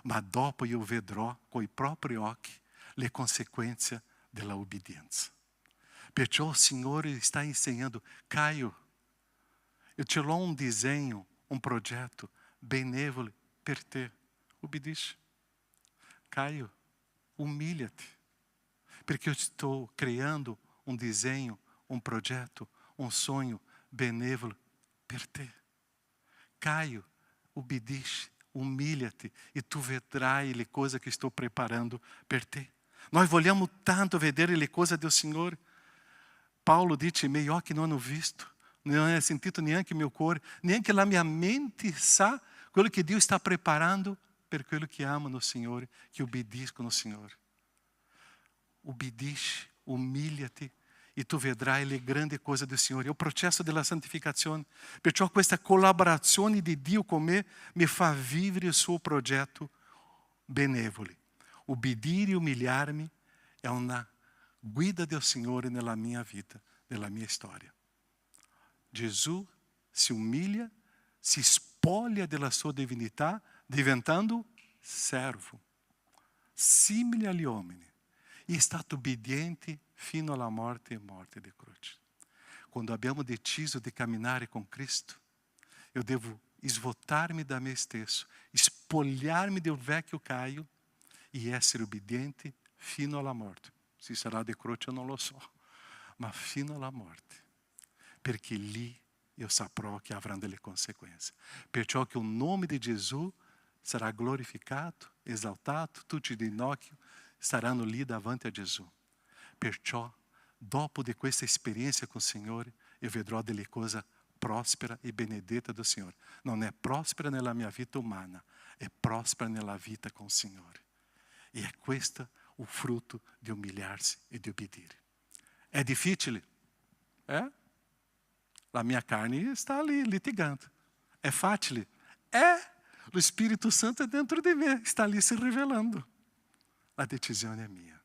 ma dopo io vedrò con i propri occhi le conseguenze della obbedienza. Perciò il Signore sta insegnando: Caio, eu te dou um disegno, um projeto benevolo per te. Obbedisci. Caio, humilha-te, perché eu estou criando um disegno, um projeto, um sonho benevolo per te. Caio, obbedisci, humilha-te e tu vedrai le cose che sto preparando per te. Nós vogliamo tanto vedere le cose del Signore. Paulo dice: miei occhi non hanno visto, non hanno sentito neanche il mio cuore, neanche la mia mente sa quello che Dio sta preparando per quello che amano il Signore, che obbediscono al Signore. Obbedisci, umilha-te e tu vedrai le grandi cose del Signore. È il processo della santificazione. Perciò questa collaborazione di Dio con me mi fa vivere il suo progetto benevolo. Obbedire e umiliarmi è una guida del Signore nella mia vita, nella mia storia. Gesù si umilia, si spoglia della sua divinità, diventando servo, simile agli uomini. E è stato obbediente fino alla morte e morte di croce. Quando abbiamo deciso di camminare con Cristo, io devo svuotarmi da me stesso, spogliarmi del vecchio Caio e essere obbediente fino alla morte. Se sarà di croce eu non lo so, ma fino alla morte, perché lì io saprò che avranno delle conseguenze. Perciò che il nome di Gesù sarà glorificato, esaltato, tutti i ginocchi saranno lì davanti a Gesù. Perciò, dopo di questa esperienza con il Signore, io vedrò delle cose prospere e benedette del Signore. Non è prospera nella mia vita umana, è prospera nella vita con il Signore. E è questo il frutto di umiliarsi e di obbedire. È difficile? La mia carne está ali litigando. É fácil? É. O Espírito Santo é dentro de mim, está ali se revelando. A decisão é minha.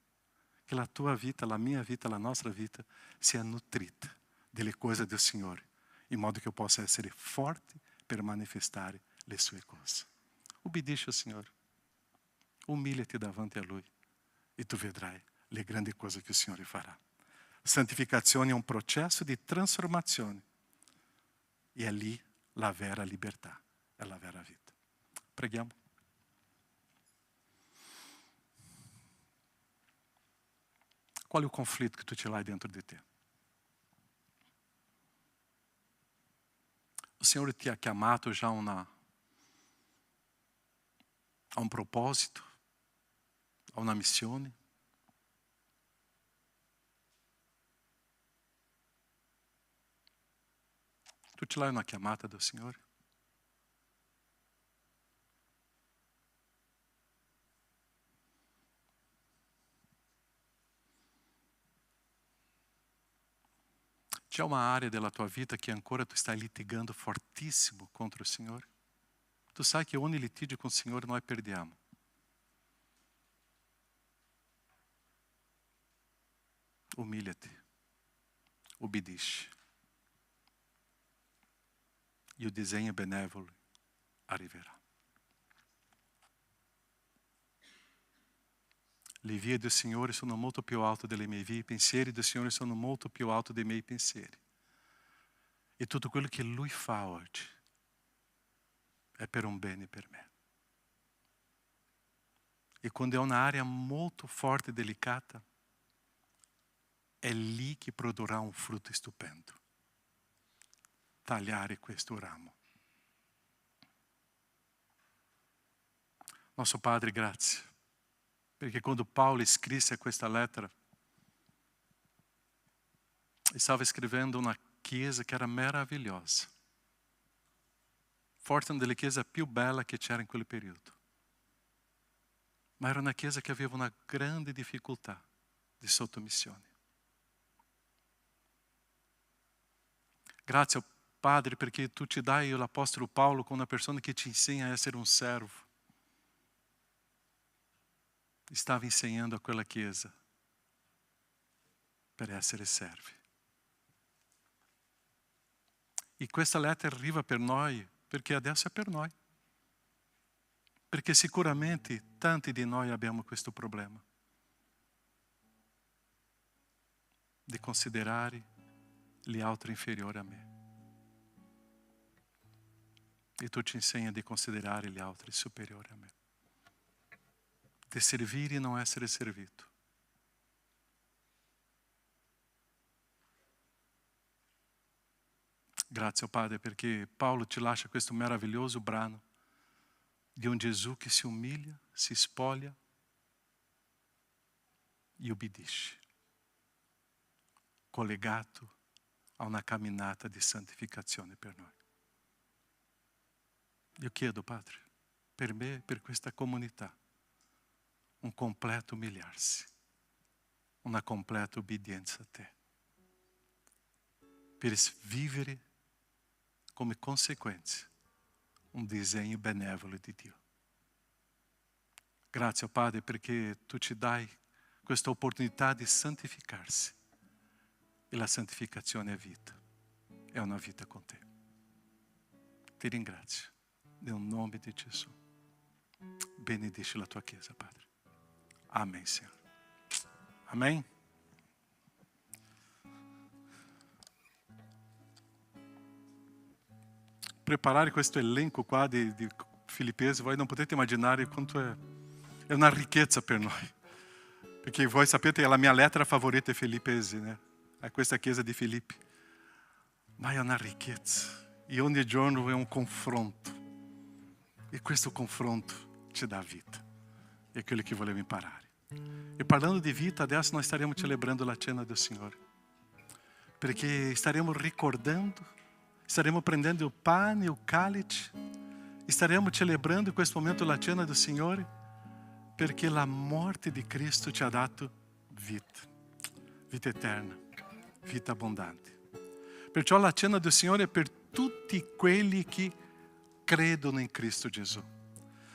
Que a tua vida, a minha vida, a nossa vida, seja nutrida delle coisas do Senhor, em modo que eu possa ser forte per manifestare le sue cose. Obbedisci ao Senhor. Humilha-te davanti a Lui e tu vedrai le grandi cose che il Signore farà. Santificazione è un processo di trasformazione e è lì la vera libertà, è la vera vita. Preghiamo. Qual é o conflito que tu te lá dentro de te? O Senhor ti ha chiamato già a un proposito, a una missione. Tu ce l'hai una chiamata del Signore? C'è uma área della tua vita che ancora tu stai litigando fortissimo contro il Signore? Tu sai che ogni litigio con il Signore noi perdiamo. Umilha-te, obbedisci. E o disegno benevolo arriverà. Le vie do Signore sono molto più alte delle mie vie, i pensieri do Signore sono molto più alti dei miei pensieri. E tutto quello che Lui fa oggi è per un bene per me. E quando è un'area molto forte e delicata, è lì che produrrà un frutto stupendo. Tagliare questo ramo. Nosso Padre, grazie. Perché quando Paolo scrisse questa lettera, stava scrivendo una chiesa che era meravigliosa. Forse una delle chiese più belle che c'era in quel periodo. Ma era una chiesa che aveva una grande difficoltà di sottomissione. Grazie, Padre, perché tu ci dai l'Apostolo Paolo come una persona che ci insegna a essere un servo. Stava insegnando a quella chiesa per essere servi. E questa lettera arriva per noi perché adesso è per noi. Perché sicuramente tanti di noi abbiamo questo problema di considerare gli altri inferiori a me. E tu ci insegna di considerare gli altri superiori a me. Di servire e non essere servito. Grazie, Padre, perché Paolo ci lascia questo meraviglioso brano di un Gesù che si umilia, si spoglia e obbedisce, collegato a una camminata di santificazione per noi. Io chiedo, Padre, per me e per questa comunità, un completo umiliarsi, una completa obbedienza a te, per vivere come conseguenza un disegno benevolo di Dio. Grazie, Padre, perché tu ci dai questa opportunità di santificarsi e la santificazione è vita, è una vita con te. Ti ringrazio, nel nome di Gesù. Benedici la tua Chiesa, Padre. Amém, Senhor. Amém? Preparare questo elenco qua di Filippesi, voi non potete immaginare quanto è una ricchezza per noi. Perché voi sapete che la mia lettera favorita è Filippesi, né? È questa chiesa di Filippi. Ma è una ricchezza. E ogni giorno è un confronto. E questo confronto ci dà vita. É aquilo que volevo imparare. E parlando di vita, adesso nós estaremo celebrando la cena do Signore. Perché staremo ricordando, staremo prendendo il pane e il calice, staremo celebrando in questo momento la cena do Signore, perché la morte di Cristo ci ha dato vita, vita eterna, vita abbondante. Perciò la cena do Signore è per tutti quelli che credono in Cristo Gesù.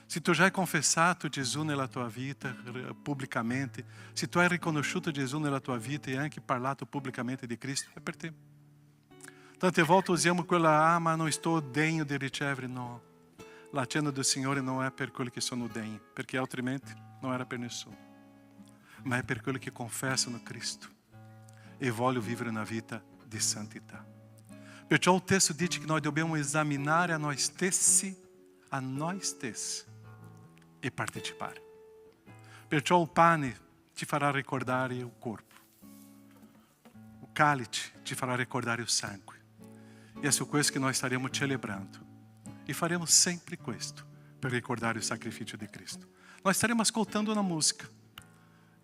Se tu già hai confessato Gesù nella tua vita pubblicamente, se tu hai riconosciuto Gesù nella tua vita e anche parlato pubblicamente di Cristo, è per te. Tante volte usiamo quella, ma non sto degno di ricevere. No, la cena del Signore non è per quelli che sono degni, perché altrimenti non era per nessuno, ma è per quelli che confessano Cristo e vogliono vivere una vita di santità. Perciò il testo dice che noi dobbiamo esaminare a noi stessi e partecipare. Perciò il pane ci farà ricordare il corpo, il calice ci farà ricordare il sangue. E è su questo che noi staremo celebrando. E faremo sempre questo per ricordare il sacrificio di Cristo. Noi staremo ascoltando una musica.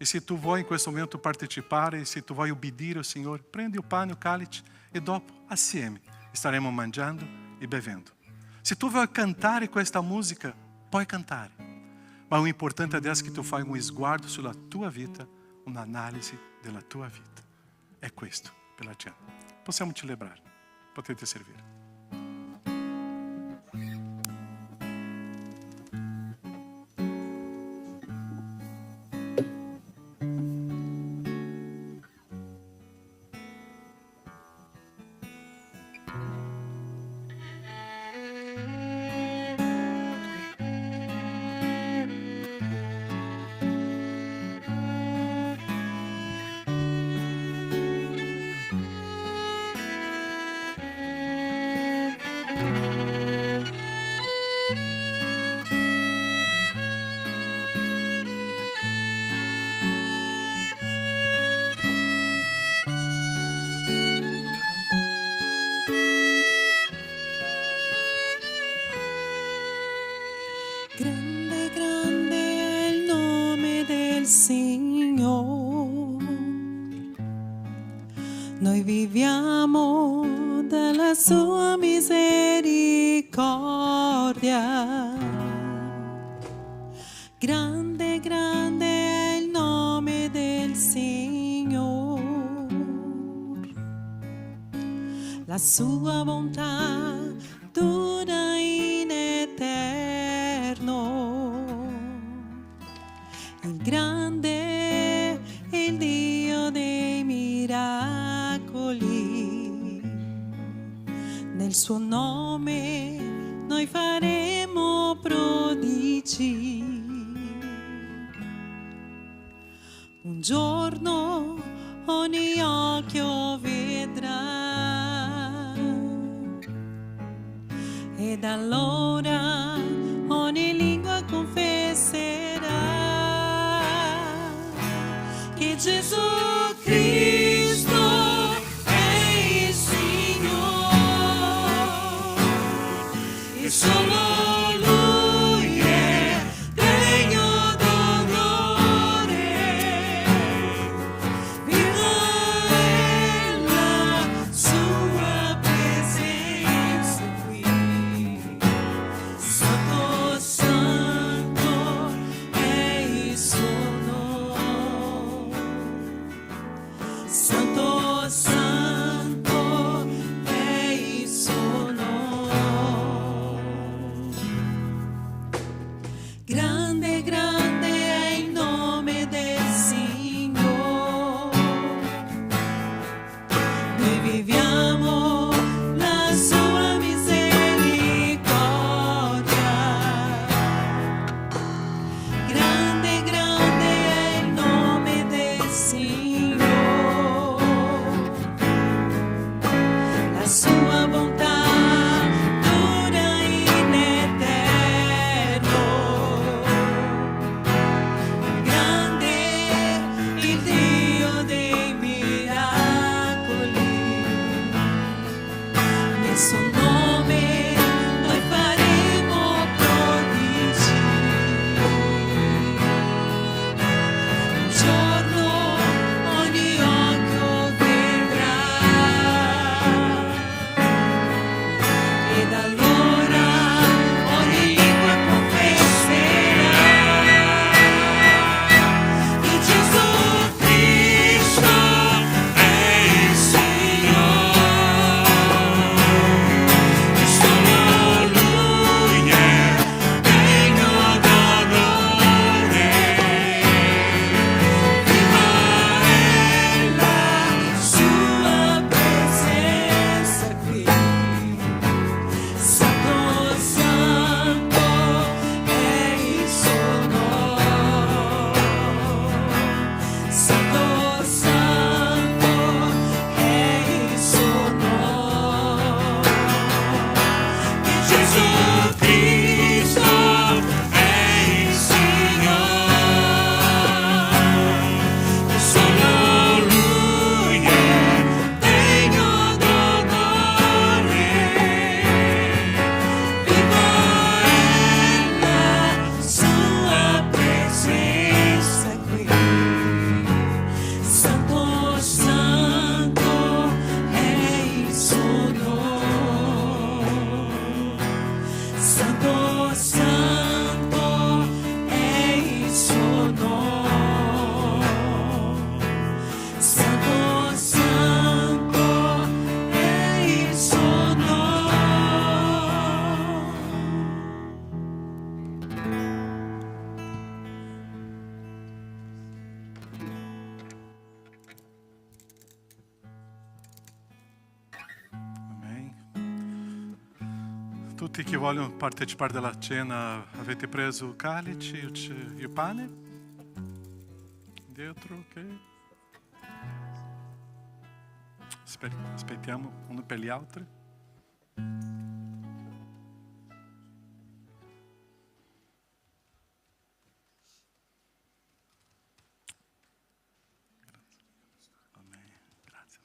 E se tu vuoi in questo momento partecipare, e se tu vuoi obbedire al Signore, prendi il pane, il calice e dopo assieme staremo mangiando e bevendo. Se tu vuoi cantare questa musica, puoi cantare. Ma o importante adesso è che tu fai un sguardo sulla tua vita, un'analisi della tua vita. È questo per la cena. Possiamo celebrare. Potete servire. Grande, grande è il nome del Signore. Noi viviamo dalla sua misericordia. Grande, grande è il nome del Signore. La sua bontà dura in eterno. Il grande è il Dio dei miracoli. Nel suo nome noi faremo prodigi. Un giorno ogni occhio vedrà ed allora ogni lingua confesserà che Gesù Cristo è il Signore e solo Lui è degno d'onore. Viva la sua presenza qui. Santo, santo è il suo nome. Santo, santo è il suo nome. Grande, grande è il nome del Signore. Noi viviamo la sua misericordia. Grande, grande è il nome del Signore. La sua bontà dura in eterno. Grande il Dio dei miracoli. Nel suo nome noi faremo prodigi. Un giorno ogni occhio vedrà ed allora ogni lingua confesserà che Gesù Cristo è il Signore. Tutti che vogliono partecipare della cena, avete preso il calice e il pane? Dietro, ok? Aspettiamo uno per gli altri. Amen. Grazie.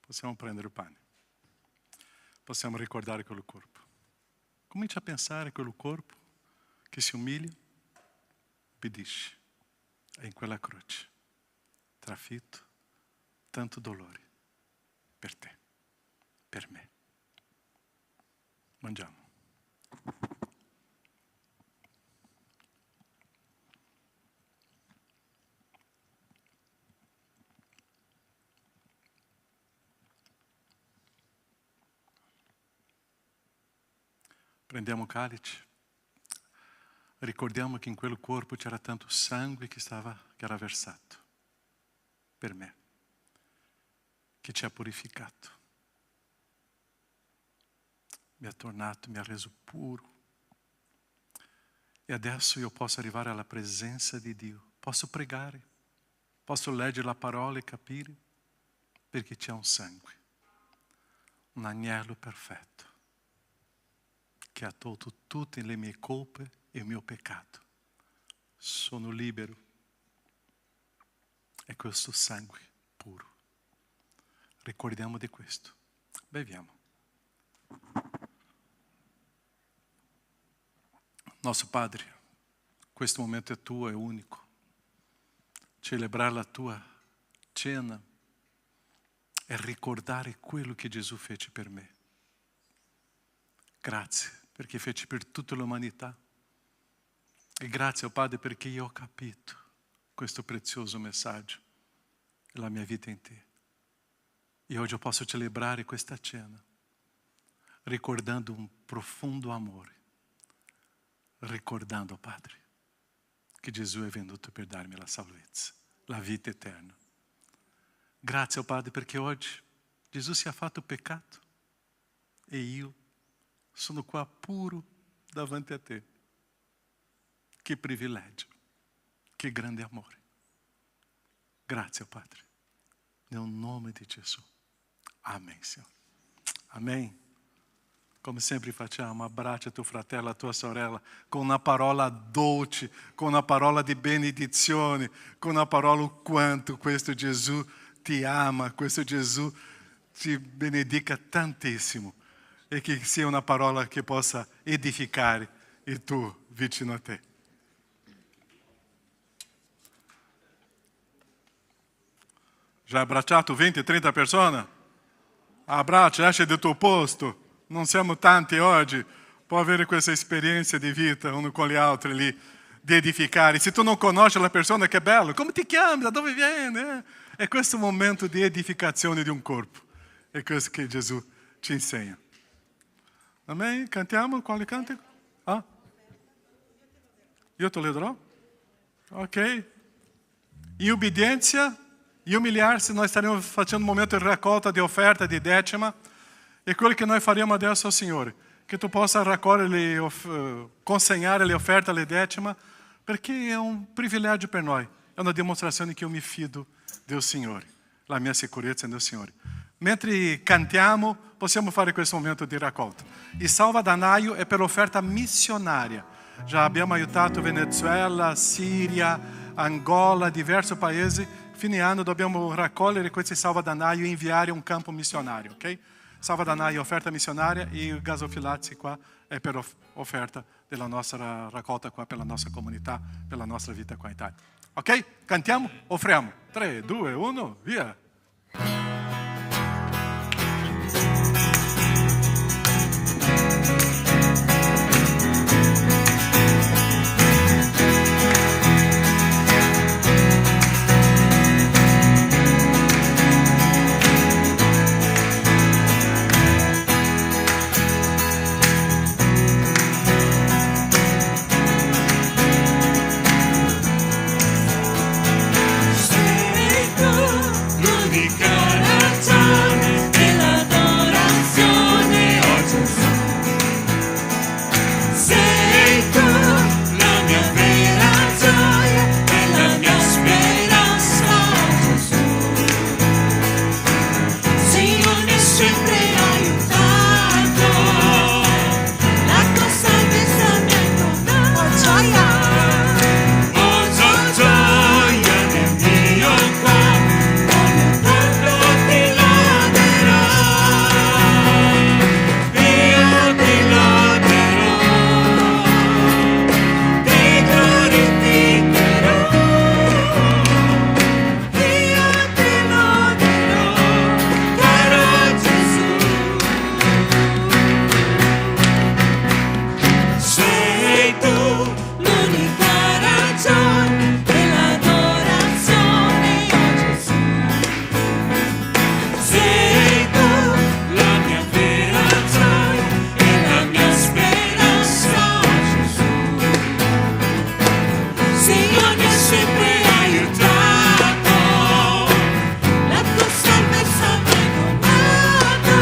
Possiamo prendere il pane. Possiamo ricordare quello corpo. Comincia a pensare quello corpo che si umilia, obbedisce. È in quella croce, trafitto, tanto dolore per te, per me. Mangiamo. Prendiamo o cálice, ricordiamo che in quel corpo c'era tanto sangue che era versato per me, che ci ha purificato, mi ha tornato, mi ha reso puro. E adesso io posso arrivare alla presenza di Dio, posso pregare, posso leggere la parola e capire, perché c'è un sangue, un agnello perfetto, che ha tolto tutte le mie colpe e il mio peccato. Sono libero. È questo sangue puro. Ricordiamo di questo. Beviamo. Nostro Padre, questo momento è tuo, è unico. Celebrare la tua cena è ricordare quello che Gesù fece per me. Grazie perché fece per tutta l'umanità. E grazie, Padre, perché io ho capito questo prezioso messaggio e la mia vita in te. E oggi io posso celebrare questa cena ricordando un profondo amore, ricordando, Padre, che Gesù è venuto per darmi la salvezza, la vita eterna. Grazie, Padre, perché oggi Gesù si è fatto peccato e io sono qua puro davanti a te. Che privilegio, che grande amore. Grazie, Padre, nel nome di Gesù. Amen, Signore. Amen. Come sempre facciamo, abbraccia tuo fratello, la tua sorella, con una parola dolce, con una parola di benedizione, con una parola quanto questo Gesù ti ama, questo Gesù ti benedica tantissimo. E che sia una parola che possa edificare il tuo vicino a te. Já abbracciato 20-30 persone? Abbraccia, esce dal tuo posto. Non siamo tanti oggi. Può avere questa esperienza di vita uno con gli altri lì, di edificare. Se tu non conosci la persona, che bello. Come ti chiami? Da dove viene? È questo momento di edificazione di un corpo. È questo che Gesù ci insegna. Amém? Cantiamo? Quale canto? Ah? Io te lo darò? Ok. In obbedienza e umiliarsi, noi staremo facendo un momento di raccolta di offerta, di decima. E quello che noi faremo adesso al Signore, che tu possa raccogliere, consegnare le offerte, le decima, perché è un privilegio per noi. È una dimostrazione che io mi fido del Signore, la mia sicurezza nel Signore. Mentre cantiamo, possiamo fare questo momento di raccolta. Il salvadanaio è per l'offerta missionaria. Già abbiamo aiutato Venezuela, Siria, Angola, diversi paesi. Fine anno dobbiamo raccogliere questi salvadanaio e inviare un campo missionario, ok? Salvadanaio, offerta missionaria, e il gasofilazzi qua è per offerta della nostra raccolta qua, per la nostra comunità, per la nostra vita qua in Italia. Ok? Cantiamo, offriamo. 3, 2, 1, via! sempre aiutato, la tua salvezza mi ha donato. Oh gioia nel mio cuore, come un canto ti loderò, io ti loderò, ti glorificherò, io ti loderò, caro Gesù. Sei tu l'unica ragione dell'adorazione, oh Gesù. Sei tu la mia vera gioia e la mia speranza, oh Gesù. Signore mi ha sempre aiutato, la tua salvezza mi ha donato.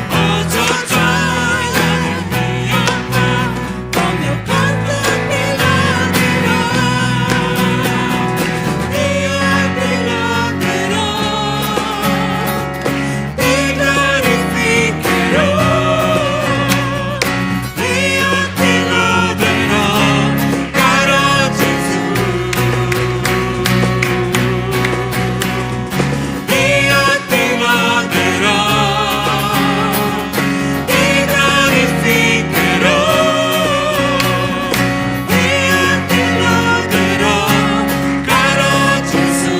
Oh gioia nel mio cuore, come un canto ti loderò, io ti loderò, ti glorificherò, io ti loderò, caro Gesù. Io ti loderò, ti glorificherò, io ti loderò, caro Gesù.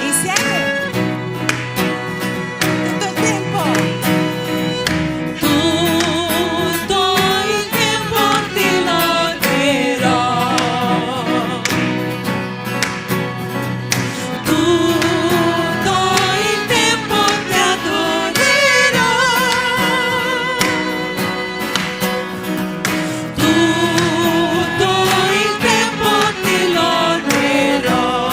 Insieme. Tutto il tempo. Tutto il tempo ti loderò, tutto il tempo ti adorerò, tutto il tempo ti loderò,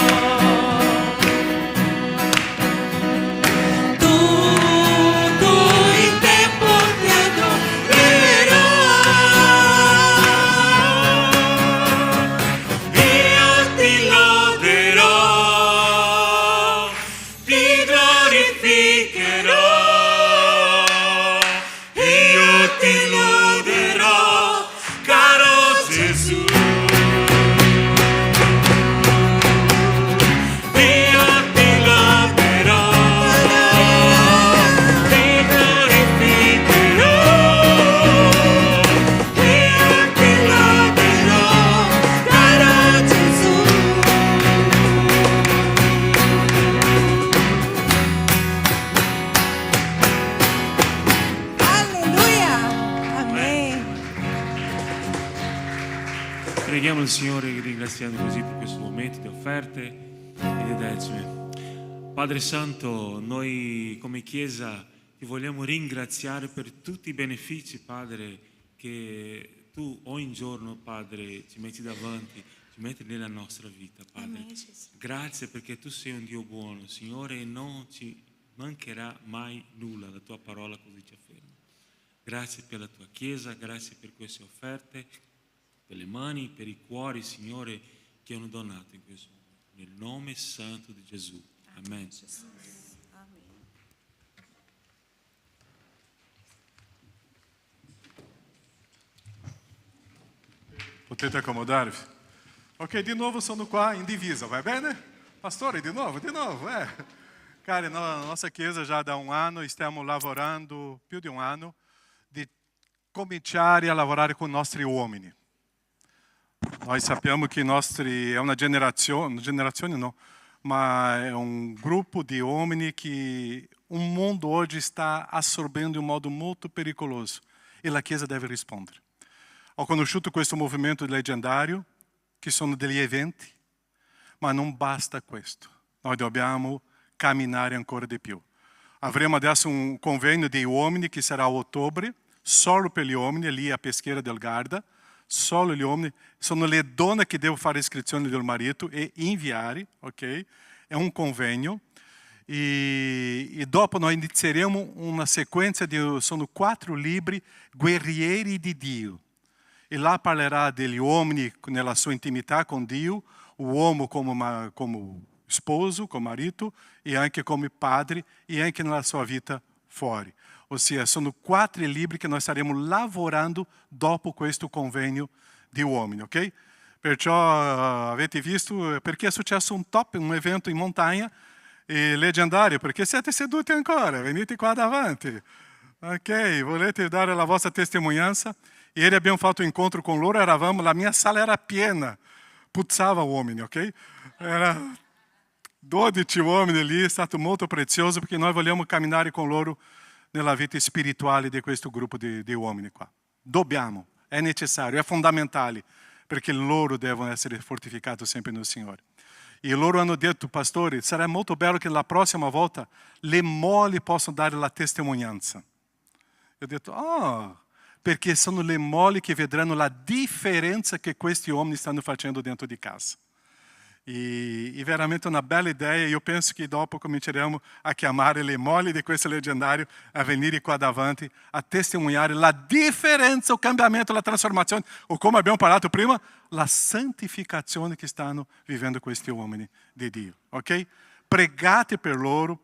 tutto il tempo ti adorerò, io ti loderò, ti glorificherò, io ti loderò, caro Gesù. Io ti loderò, ti glorificherò, io ti loderò, caro Gesù. Alleluia. Amen. Preghiamo il Signore ringraziando così per questo momento di offerte e di decime. Padre Santo, noi come Chiesa ti vogliamo ringraziare per tutti i benefici, Padre, che tu ogni giorno, Padre, ci metti davanti, ci metti nella nostra vita, Padre. Amen, Gesù. Grazie perché tu sei un Dio buono, Signore, e non ci mancherà mai nulla, la tua parola così ci afferma. Grazie per la tua Chiesa, grazie per queste offerte, per le mani, per i cuori, Signore, che hanno donato in questo momento. Nel nome santo di Gesù. Amen. Potete accomodarvi. Ok, di nuovo sono qua in divisa, vai bene? Pastore, di nuovo, Cara, na nossa chiesa já da anno stiamo lavorando, più di un anno, di cominciare a lavorare con i nostri uomini. Noi sappiamo che i nostri, è una generazione no, ma è un gruppo di uomini che un mondo oggi sta assorbendo in un modo molto pericoloso e la Chiesa deve rispondere. Ho conosciuto questo movimento leggendario, che sono degli eventi, Ma non basta questo. Noi dobbiamo camminare ancora di più. Avremo adesso un convegno dei uomini che sarà a ottobre, solo per gli uomini, lì a Peschiera del Garda. Solo gli uomini. Sono le donne che devono fare iscrizione del marito e inviare, ok? È un convegno. E dopo noi inizieremo una sequenza sono 4 libri, Guerrieri di Dio. E là parlerà degli uomini nella sua intimità con Dio, uomo come sposo, come marito, e anche come padre, e anche nella sua vita fuori. Ossia, sono 4 libri che noi staremo lavorando dopo questo convegno di uomini, ok? Perciò avete visto, perché è successo un evento in montagna, leggendario, perché siete seduti ancora, venite qua davanti, ok? Volete dare la vostra testimonianza? Ieri abbiamo fatto un incontro con loro, la mia sala era piena, puzzava uomini, ok? Era 12 uomini lì, è stato molto prezioso perché noi vogliamo camminare con loro nella vita spirituale di questo gruppo di uomini qua. Dobbiamo, è necessario, è fondamentale, perché loro devono essere fortificati sempre nel Signore. E loro hanno detto, pastori, sarà molto bello che la prossima volta le mogli possano dare la testimonianza. Io ho detto, perché sono le mogli che vedranno la differenza che questi uomini stanno facendo dentro di casa. E veramente una bella idea. Io penso che dopo cominceremo a chiamare le mogli di questo leggendario a venire qua davanti a testimoniare la differenza, il cambiamento, la trasformazione, o come abbiamo parlato prima, la santificazione che stanno vivendo questi uomini di Dio. Ok? Pregate per loro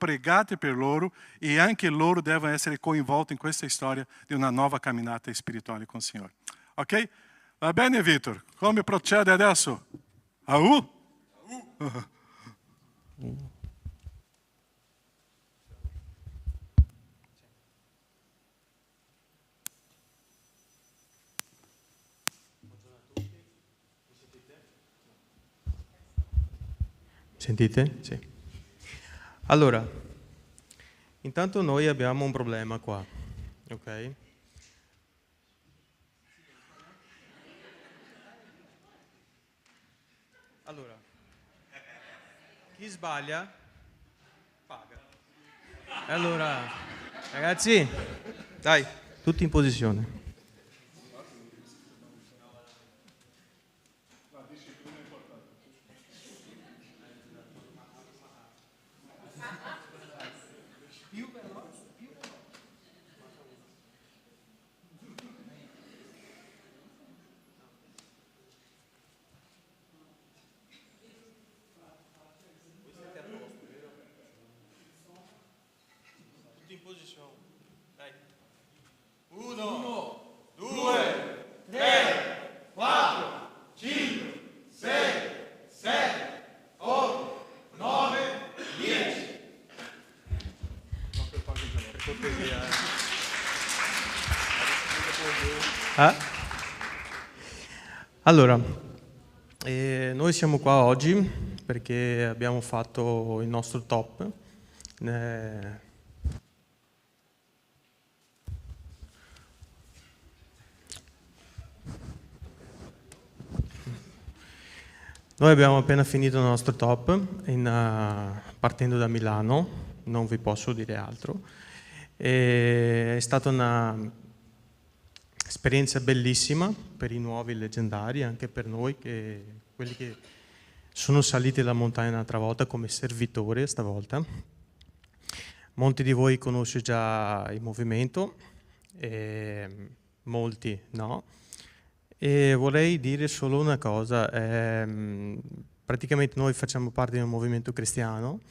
e anche loro devono essere coinvolti in questa storia di una nuova camminata spirituale con il Signore. Ok? Va bene, Vitor? Come procede adesso? Sentite? Sì. Allora, intanto noi abbiamo un problema qua, ok? Allora, chi sbaglia paga. Allora, ragazzi, dai, tutti in posizione. Tutti in posizione. Dai. 1, 2, 3, 4, 5, 6, 7, 8, 9, 10. Per cortesia. Allora, noi siamo qua oggi perché abbiamo fatto il nostro top. Noi abbiamo appena finito il nostro top partendo da Milano, non vi posso dire altro. È stata un'esperienza bellissima per i nuovi leggendari, anche per noi, quelli che sono saliti la montagna un'altra volta come servitori stavolta. Molti di voi conoscono già il movimento, molti no. E vorrei dire solo una cosa, praticamente noi facciamo parte di un movimento cristiano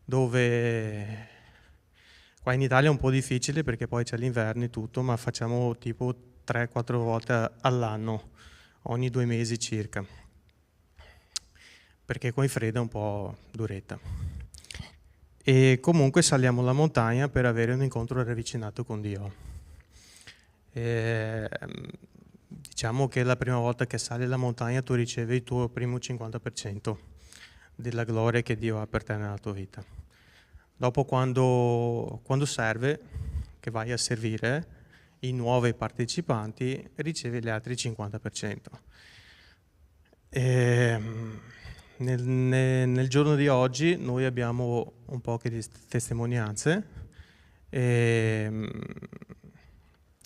dove qua in Italia è un po' difficile perché poi c'è l'inverno e tutto, ma facciamo tipo 3-4 volte all'anno, ogni 2 mesi circa, perché qua in freddo è un po' duretta. E comunque saliamo la montagna per avere un incontro ravvicinato con Dio. Diciamo che la prima volta che sali la montagna tu ricevi il tuo primo 50% della gloria che Dio ha per te nella tua vita. Dopo quando serve, che vai a servire i nuovi partecipanti, ricevi gli altri 50%. nel giorno di oggi noi abbiamo un po' di testimonianze e,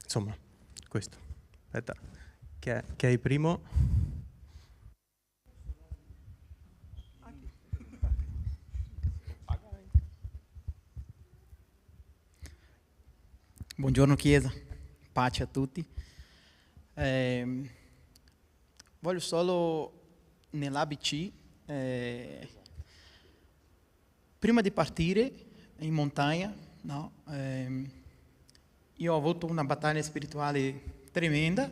insomma, questo. Aspetta, che è il primo? Buongiorno Chiesa, pace a tutti. Voglio solo nell'ABC, prima di partire in montagna, no, io ho avuto una battaglia spirituale tremenda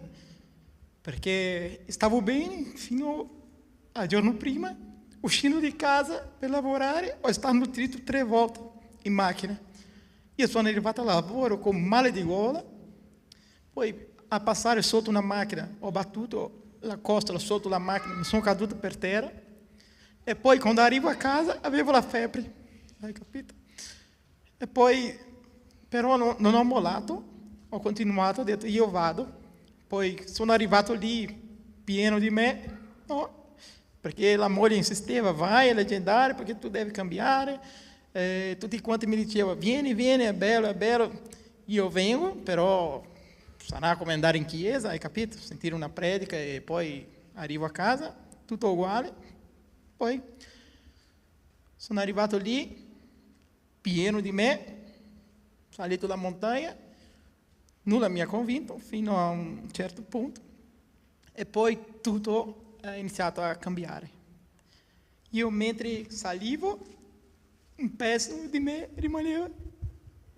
perché stavo bene fino al giorno prima, uscendo di casa per lavorare, ho starnutito 3 volte in macchina. Io sono arrivato al lavoro con male di gola, poi a passare sotto una macchina ho battuto la costola sotto la macchina, mi sono caduto per terra e poi quando arrivo a casa avevo la febbre, hai capito? E poi però non ho mollato, ho continuato, ho detto io vado, poi sono arrivato lì pieno di me, no, perché la moglie insisteva, vai, è leggendario perché tu devi cambiare, tutti quanti mi dicevano vieni, è bello, io vengo, però sarà come andare in chiesa, hai capito? Sentire una predica e poi arrivo a casa, tutto uguale. Poi sono arrivato lì, pieno di me, salito la montagna, nulla mi ha convinto fino a un certo punto e poi tutto è iniziato a cambiare. Io mentre salivo, un pezzo di me rimaneva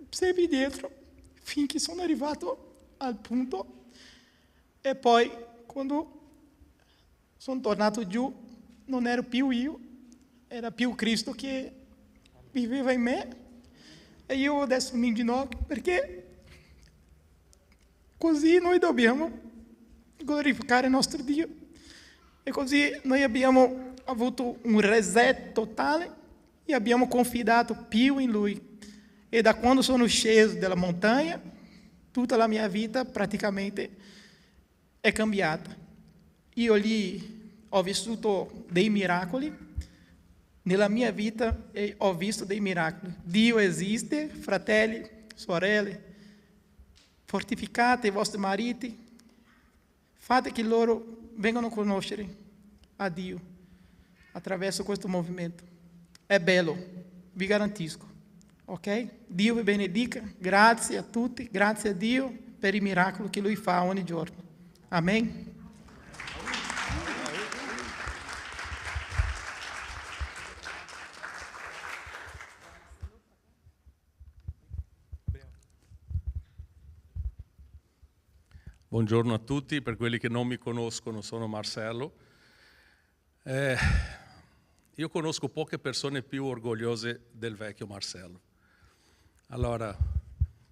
sempre dietro, finché sono arrivato al punto e poi quando sono tornato giù non ero più io, era più Cristo che viveva in me e io adesso mi inginocchio perché così noi dobbiamo glorificare il nostro Dio e così noi abbiamo avuto un reset totale e abbiamo confidato più in Lui e da quando sono sceso dalla montagna tutta la mia vita praticamente è cambiata. Io lì ho vissuto dei miracoli, nella mia vita ho visto dei miracoli. Dio esiste, fratelli, sorelle, fortificate i vostri mariti, fate che loro vengano a conoscere a Dio attraverso questo movimento. È bello, vi garantisco. Ok? Dio vi benedica, grazie a tutti, grazie a Dio per i miracoli che Lui fa ogni giorno. Amen. Buongiorno a tutti, per quelli che non mi conoscono sono Marcello. Io conosco poche persone più orgogliose del vecchio Marcello. Allora,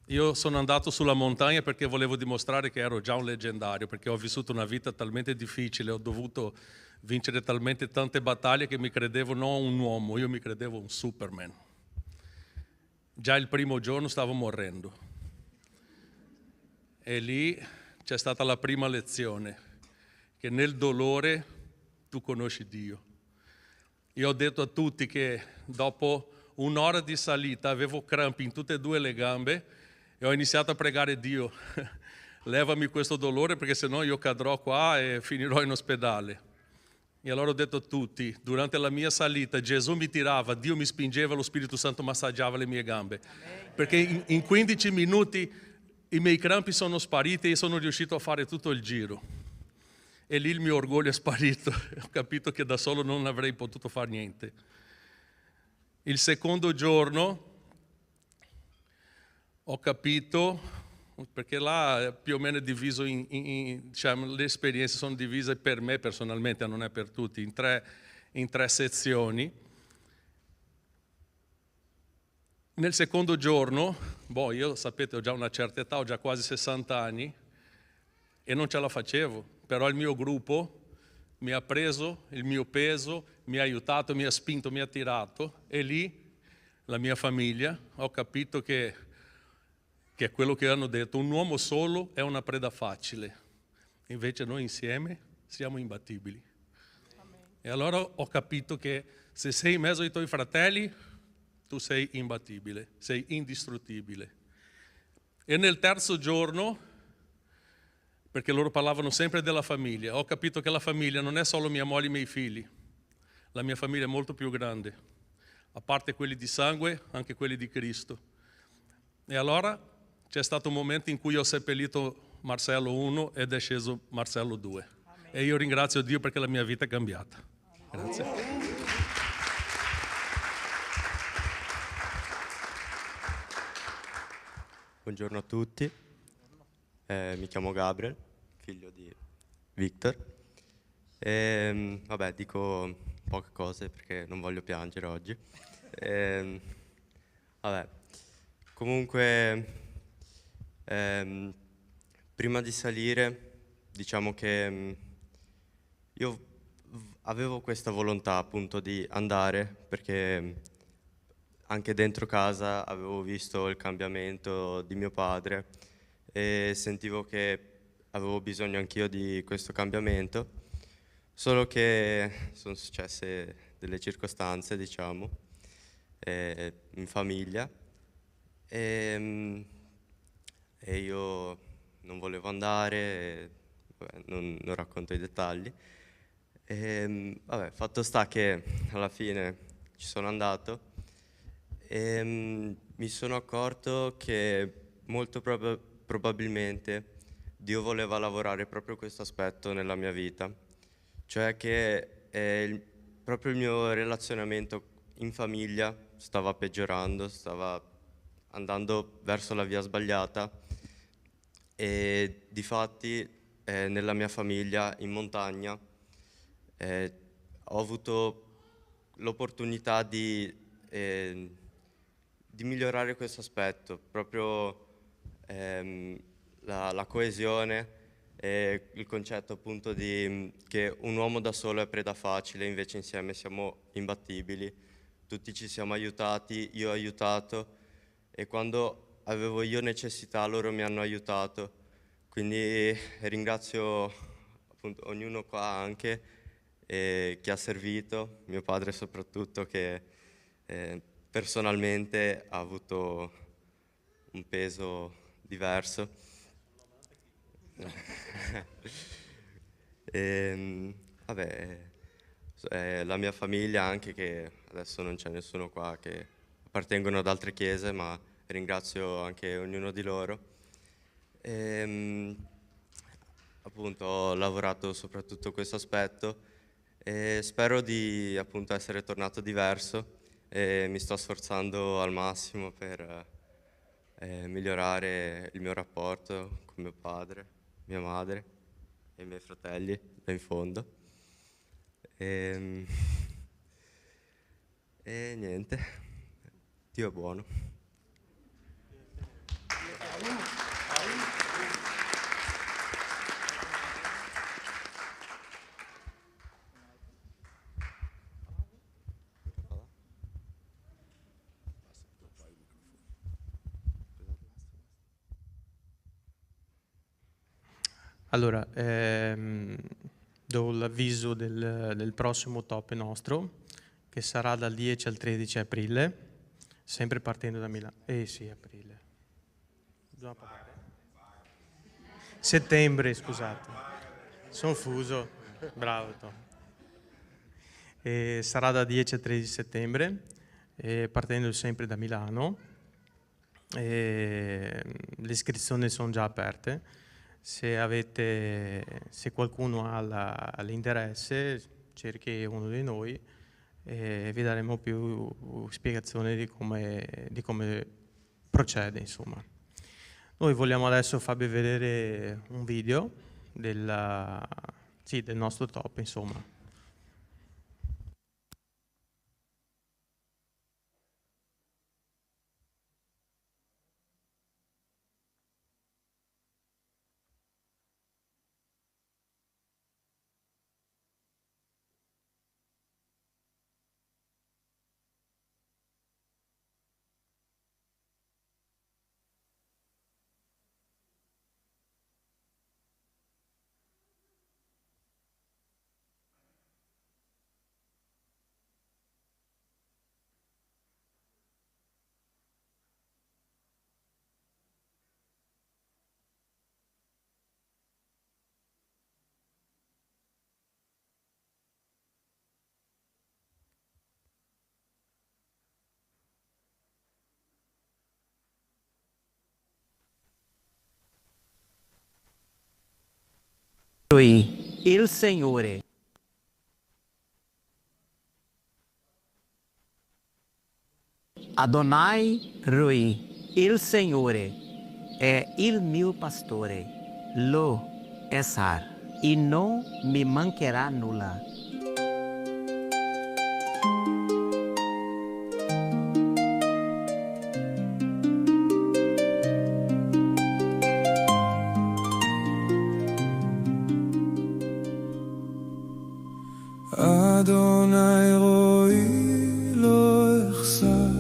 io sono andato sulla montagna perché volevo dimostrare che ero già un leggendario, perché ho vissuto una vita talmente difficile, ho dovuto vincere talmente tante battaglie che mi credevo non un uomo, io mi credevo un Superman. Già il primo giorno stavo morendo. E lì c'è stata la prima lezione, che nel dolore tu conosci Dio. Io ho detto a tutti che dopo un'ora di salita avevo crampi in tutte e 2 le gambe e ho iniziato a pregare Dio, levami questo dolore perché sennò io cadrò qua e finirò in ospedale. E allora ho detto a tutti, durante la mia salita Gesù mi tirava, Dio mi spingeva, lo Spirito Santo massaggiava le mie gambe. Perché in 15 minuti i miei crampi sono spariti e sono riuscito a fare tutto il giro. E lì il mio orgoglio è sparito, ho capito che da solo non avrei potuto fare niente. Il secondo giorno ho capito, perché là più o meno è diviso diciamo, le esperienze sono divise per me personalmente, non è per tutti, in tre sezioni. Nel secondo giorno, io sapete ho già una certa età, ho già quasi 60 anni e non ce la facevo, però il mio gruppo mi ha preso il mio peso, mi ha aiutato, mi ha spinto, mi ha tirato e lì la mia famiglia ho capito che è quello che hanno detto, un uomo solo è una preda facile, invece noi insieme siamo imbattibili. Amen. E allora ho capito che se sei in mezzo ai tuoi fratelli, tu sei imbattibile, sei indistruttibile. E nel terzo giorno, perché loro parlavano sempre della famiglia, ho capito che la famiglia non è solo mia moglie e i miei figli, la mia famiglia è molto più grande, a parte quelli di sangue, anche quelli di Cristo. E allora c'è stato un momento in cui ho seppellito Marcello 1 ed è sceso Marcello 2. E io ringrazio Dio perché la mia vita è cambiata. Grazie. Buongiorno a tutti, mi chiamo Gabriel, figlio di Victor. Vabbè, dico poche cose perché non voglio piangere oggi. Vabbè, comunque, prima di salire, diciamo che io avevo questa volontà appunto di andare perché anche dentro casa avevo visto il cambiamento di mio padre e sentivo che avevo bisogno anch'io di questo cambiamento, solo che sono successe delle circostanze, diciamo, in famiglia e io non volevo andare, vabbè, non racconto i dettagli. Vabbè, fatto sta che alla fine ci sono andato e mi sono accorto che molto probabilmente Dio voleva lavorare proprio questo aspetto nella mia vita, cioè che proprio il mio relazionamento in famiglia stava peggiorando, stava andando verso la via sbagliata e difatti nella mia famiglia in montagna ho avuto l'opportunità di migliorare questo aspetto, proprio la coesione e il concetto appunto che un uomo da solo è preda facile, invece insieme siamo imbattibili, tutti ci siamo aiutati, io ho aiutato e quando avevo io necessità loro mi hanno aiutato, quindi ringrazio appunto ognuno qua anche che ha servito, mio padre soprattutto che personalmente ha avuto un peso diverso. Vabbè, la mia famiglia anche, che adesso non c'è nessuno qua, che appartengono ad altre chiese, ma ringrazio anche ognuno di loro. Appunto ho lavorato soprattutto questo aspetto e spero di appunto essere tornato diverso e mi sto sforzando al massimo per migliorare il mio rapporto con mio padre, mia madre e i miei fratelli là in fondo. E niente, Dio è buono. Allora, do l'avviso del prossimo top nostro, che sarà dal 10 al 13 aprile, sempre partendo da Milano. Sì, aprile. Bisogna pagare. Settembre, scusate. Sono fuso. Bravo Tom. Sarà da 10 al 13 settembre, partendo sempre da Milano. Le iscrizioni sono già aperte. Se qualcuno ha l'interesse, cerchi uno di noi e vi daremo più spiegazioni di come procede, insomma. Noi vogliamo adesso farvi vedere un video del nostro top, insomma. il Signore. Adonai Rui, il Signore è il mio pastore, lo esar, e non mi mancherà nulla. Adonai roi lo echsar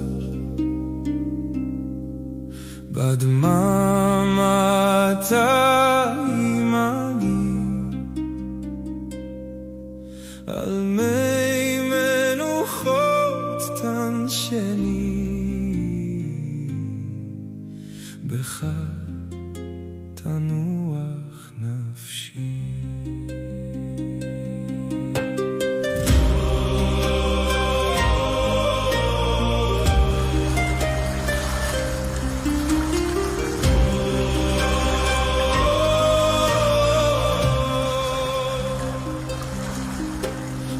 בדממה תימני על מי מנוחות תנשני בך תנוח נפשי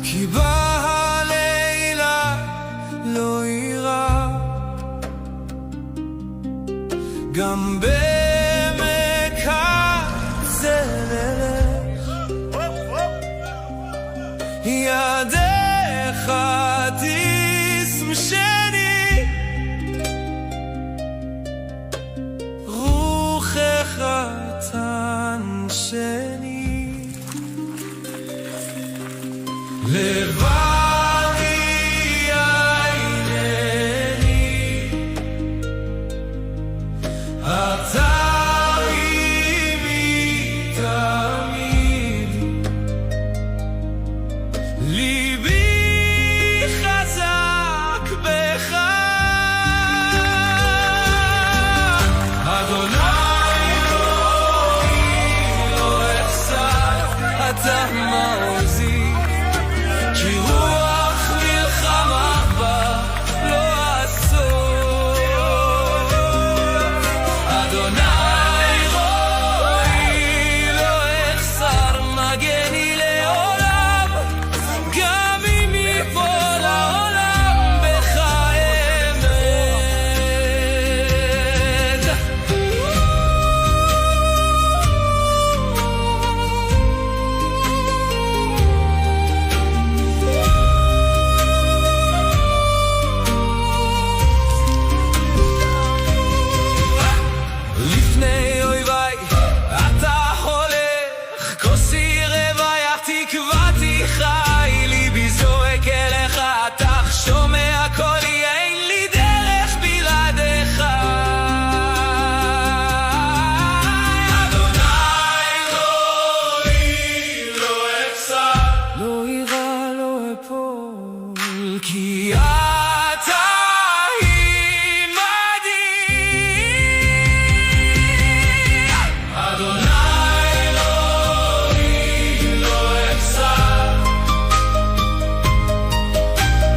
כי בלילה לא יירא גם בעמק הצל אלך ידך תשמשני רוחך תנשני לבני עינני אתה עימי תמיד ליבי חזק בך אדוני אלוהי לא אחסר אתה מעוזי כי רוח מלחמה בה לא אסור אדוני רואי לא אחסר מגני לעולם גם אם יפול העולם בך אמת לפני אויביי אתה הולך כוסי רוויה תקוותי חי ליבי זועק אליך אתה שומע קולי אין לי דרך בלעדיך אדוני רואי לא אחסר לא יירא לא אפול כי אתה אדוני אלוהי לא אחסר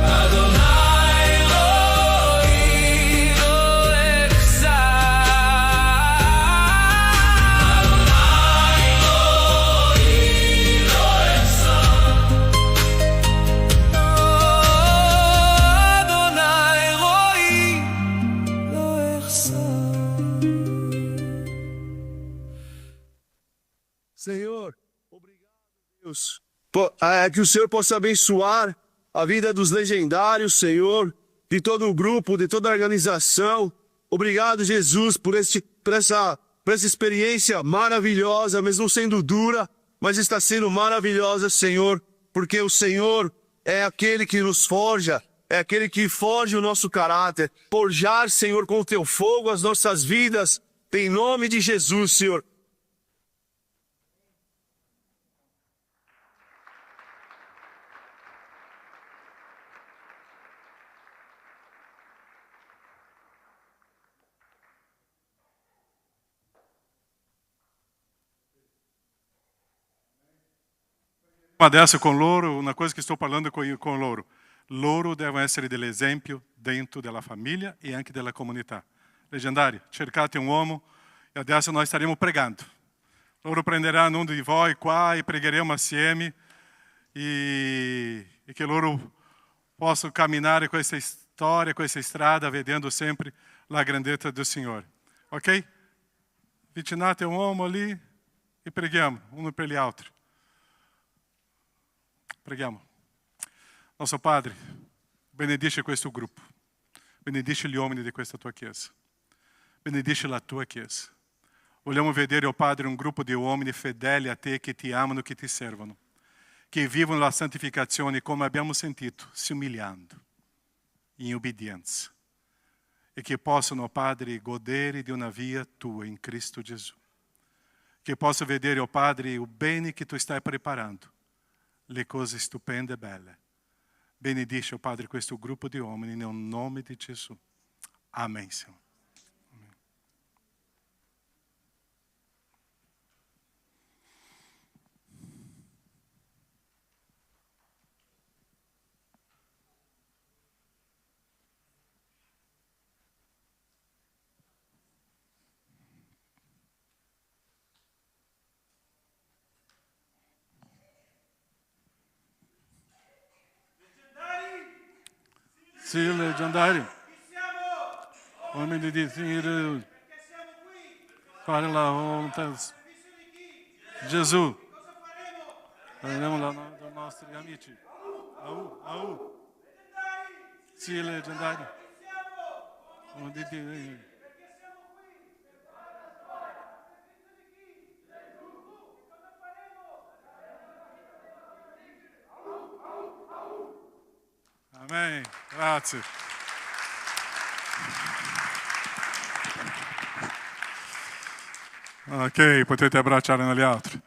אדוני אלוהי לא Senhor, obrigado, Deus, que o Senhor possa abençoar a vida dos legendários, Senhor, de todo o grupo, de toda a organização. Obrigado, Jesus, por essa experiência maravilhosa, mesmo sendo dura, mas está sendo maravilhosa, Senhor, porque o Senhor é aquele que nos forja, é aquele que forja o nosso caráter. Forjar, Senhor, com o teu fogo as nossas vidas, em nome de Jesus, Senhor. Adesso con loro, una cosa che sto parlando con loro. Loro devono essere dell'esempio dentro della famiglia e anche della comunità. Leggendario, cercate un uomo e adesso noi staremo pregando. Loro prenderanno uno di voi qua e pregheremo assieme e che loro possano camminare questa storia, questa strada, vedendo sempre la grandezza del Signore. Ok? Avvicinate un uomo lì e preghiamo uno per gli altri. Preghiamo. Nostro Padre, benedice questo gruppo, benedice gli uomini di questa tua Chiesa, benedice la tua Chiesa. Vogliamo vedere, oh Padre, un gruppo di uomini fedeli a te, che ti amano, che ti servono, che vivono la santificazione come abbiamo sentito, si umiliando, in obbedienza, e che possano, oh Padre, godere di una via tua in Cristo Gesù. Che possano vedere, oh Padre, il bene che tu stai preparando, le cose stupende e belle. Benedice, oh Padre, questo gruppo di uomini nel nome di Gesù. Amen, Signore. Sì, leggendario. Uomini di Dio, fare la volontà di Gesù. Faremo la dei nostri amici. Sì, leggendario. Uomini di Dio. Amen. Grazie. Ok, potete abbracciare gli altri.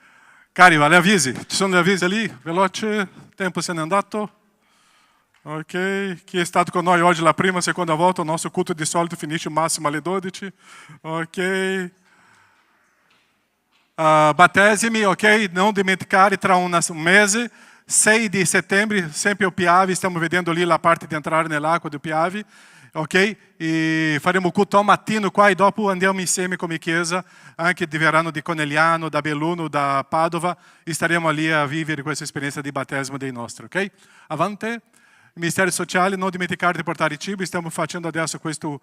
Cari, va, le avvisi. Ci sono gli avvisi lì? Veloce, il tempo se n'è andato. Ok, chi è stato con noi oggi la prima, seconda volta? Il nostro culto di solito finisce massimo alle 12. Ok. Battesimi, ok? Non dimenticare, tra un mese, 6 di settembre, sempre o Piave, stiamo vedendo lì la parte di entrare nell'acqua do Piave, ok? E faremo culto ao mattino qua e dopo andiamo insieme come chiesa, anche di Verano di Conegliano, da Belluno, da Padova, e staremo lì a vivere questa esperienza di battesimo dei nostri, ok? Avanti. Ministério Sociale, non dimenticare di portare cibo, stiamo facendo adesso questo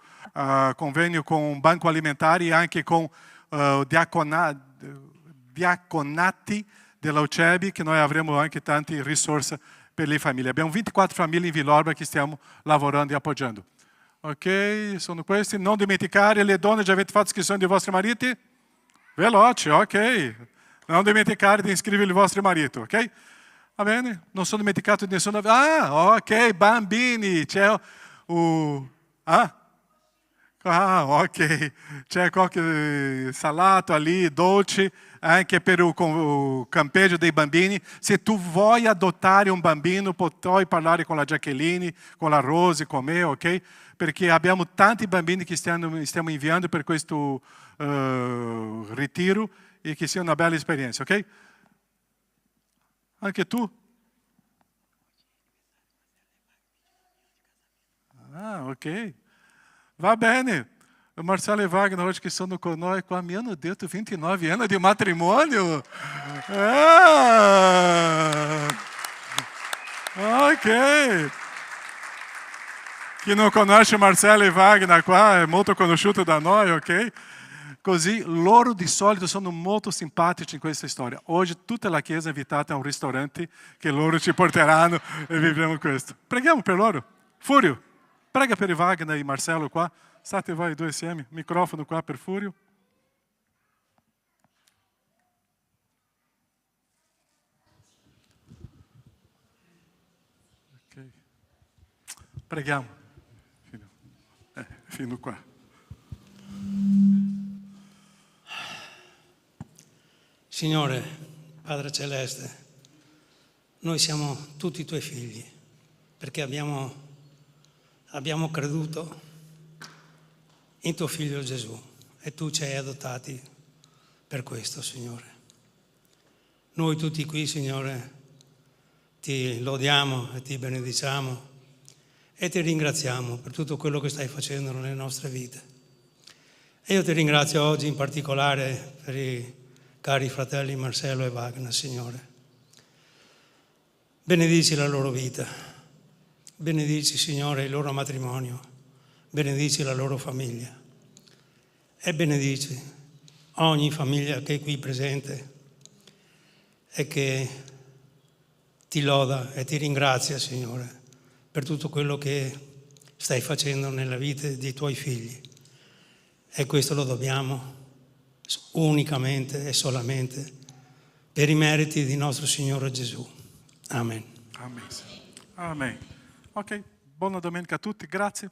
convegno con un banco alimentare e anche con diaconati della UCEB, che noi avremo anche tante risorse per le famiglie. Abbiamo 24 famiglie in Villorba che stiamo lavorando e appoggiando. Ok, sono questi. Non dimenticare, le donne, già avete fatto iscrizione dei vostri mariti? Veloce, ok. Non dimenticare di iscrivere i vostri mariti, ok? Va bene? Non sono dimenticato di nessuno. Ah, ok, bambini. C'è ok. C'è qualche salato lì, dolce, anche per il campeggio dei bambini. Se tu vuoi adottare un bambino, puoi parlare con la Jacqueline, con la Rose, con me, ok? Perché abbiamo tanti bambini che stiamo inviando per questo ritiro e che sia una bella esperienza, ok? Anche tu? Ah, ok. Va bene. Marcelo e Wagner, hoje que sono con noi qua, mi hanno detto 29 anni di matrimonio. Ok. Chi non conosce Marcelo e Wagner qua è molto conosciuto da noi, ok? Così loro di solito sono molto simpatici in questa storia. Oggi tutta la chiesa è invitata a un ristorante che loro ci porteranno e vivremo questo. Preghiamo per loro. Furio, prega per Wagner e Marcelo qua. State voi due insieme. Microfono qua per Furio. Okay. Preghiamo. Fino qua. Signore, Padre Celeste, noi siamo tutti i tuoi figli perché abbiamo creduto in tuo Figlio Gesù e tu ci hai adottati per questo, Signore. Noi tutti qui, Signore, ti lodiamo e ti benediciamo e ti ringraziamo per tutto quello che stai facendo nelle nostre vite. E io ti ringrazio oggi in particolare per cari fratelli Marcello e Wagner, Signore. Benedici la loro vita, benedici, Signore, il loro matrimonio, benedici la loro famiglia e benedici ogni famiglia che è qui presente e che ti loda e ti ringrazia, Signore, per tutto quello che stai facendo nella vita dei tuoi figli. E questo lo dobbiamo unicamente e solamente per i meriti di nostro Signore Gesù. Amen. Amen. Amen. Ok, buona domenica a tutti, grazie.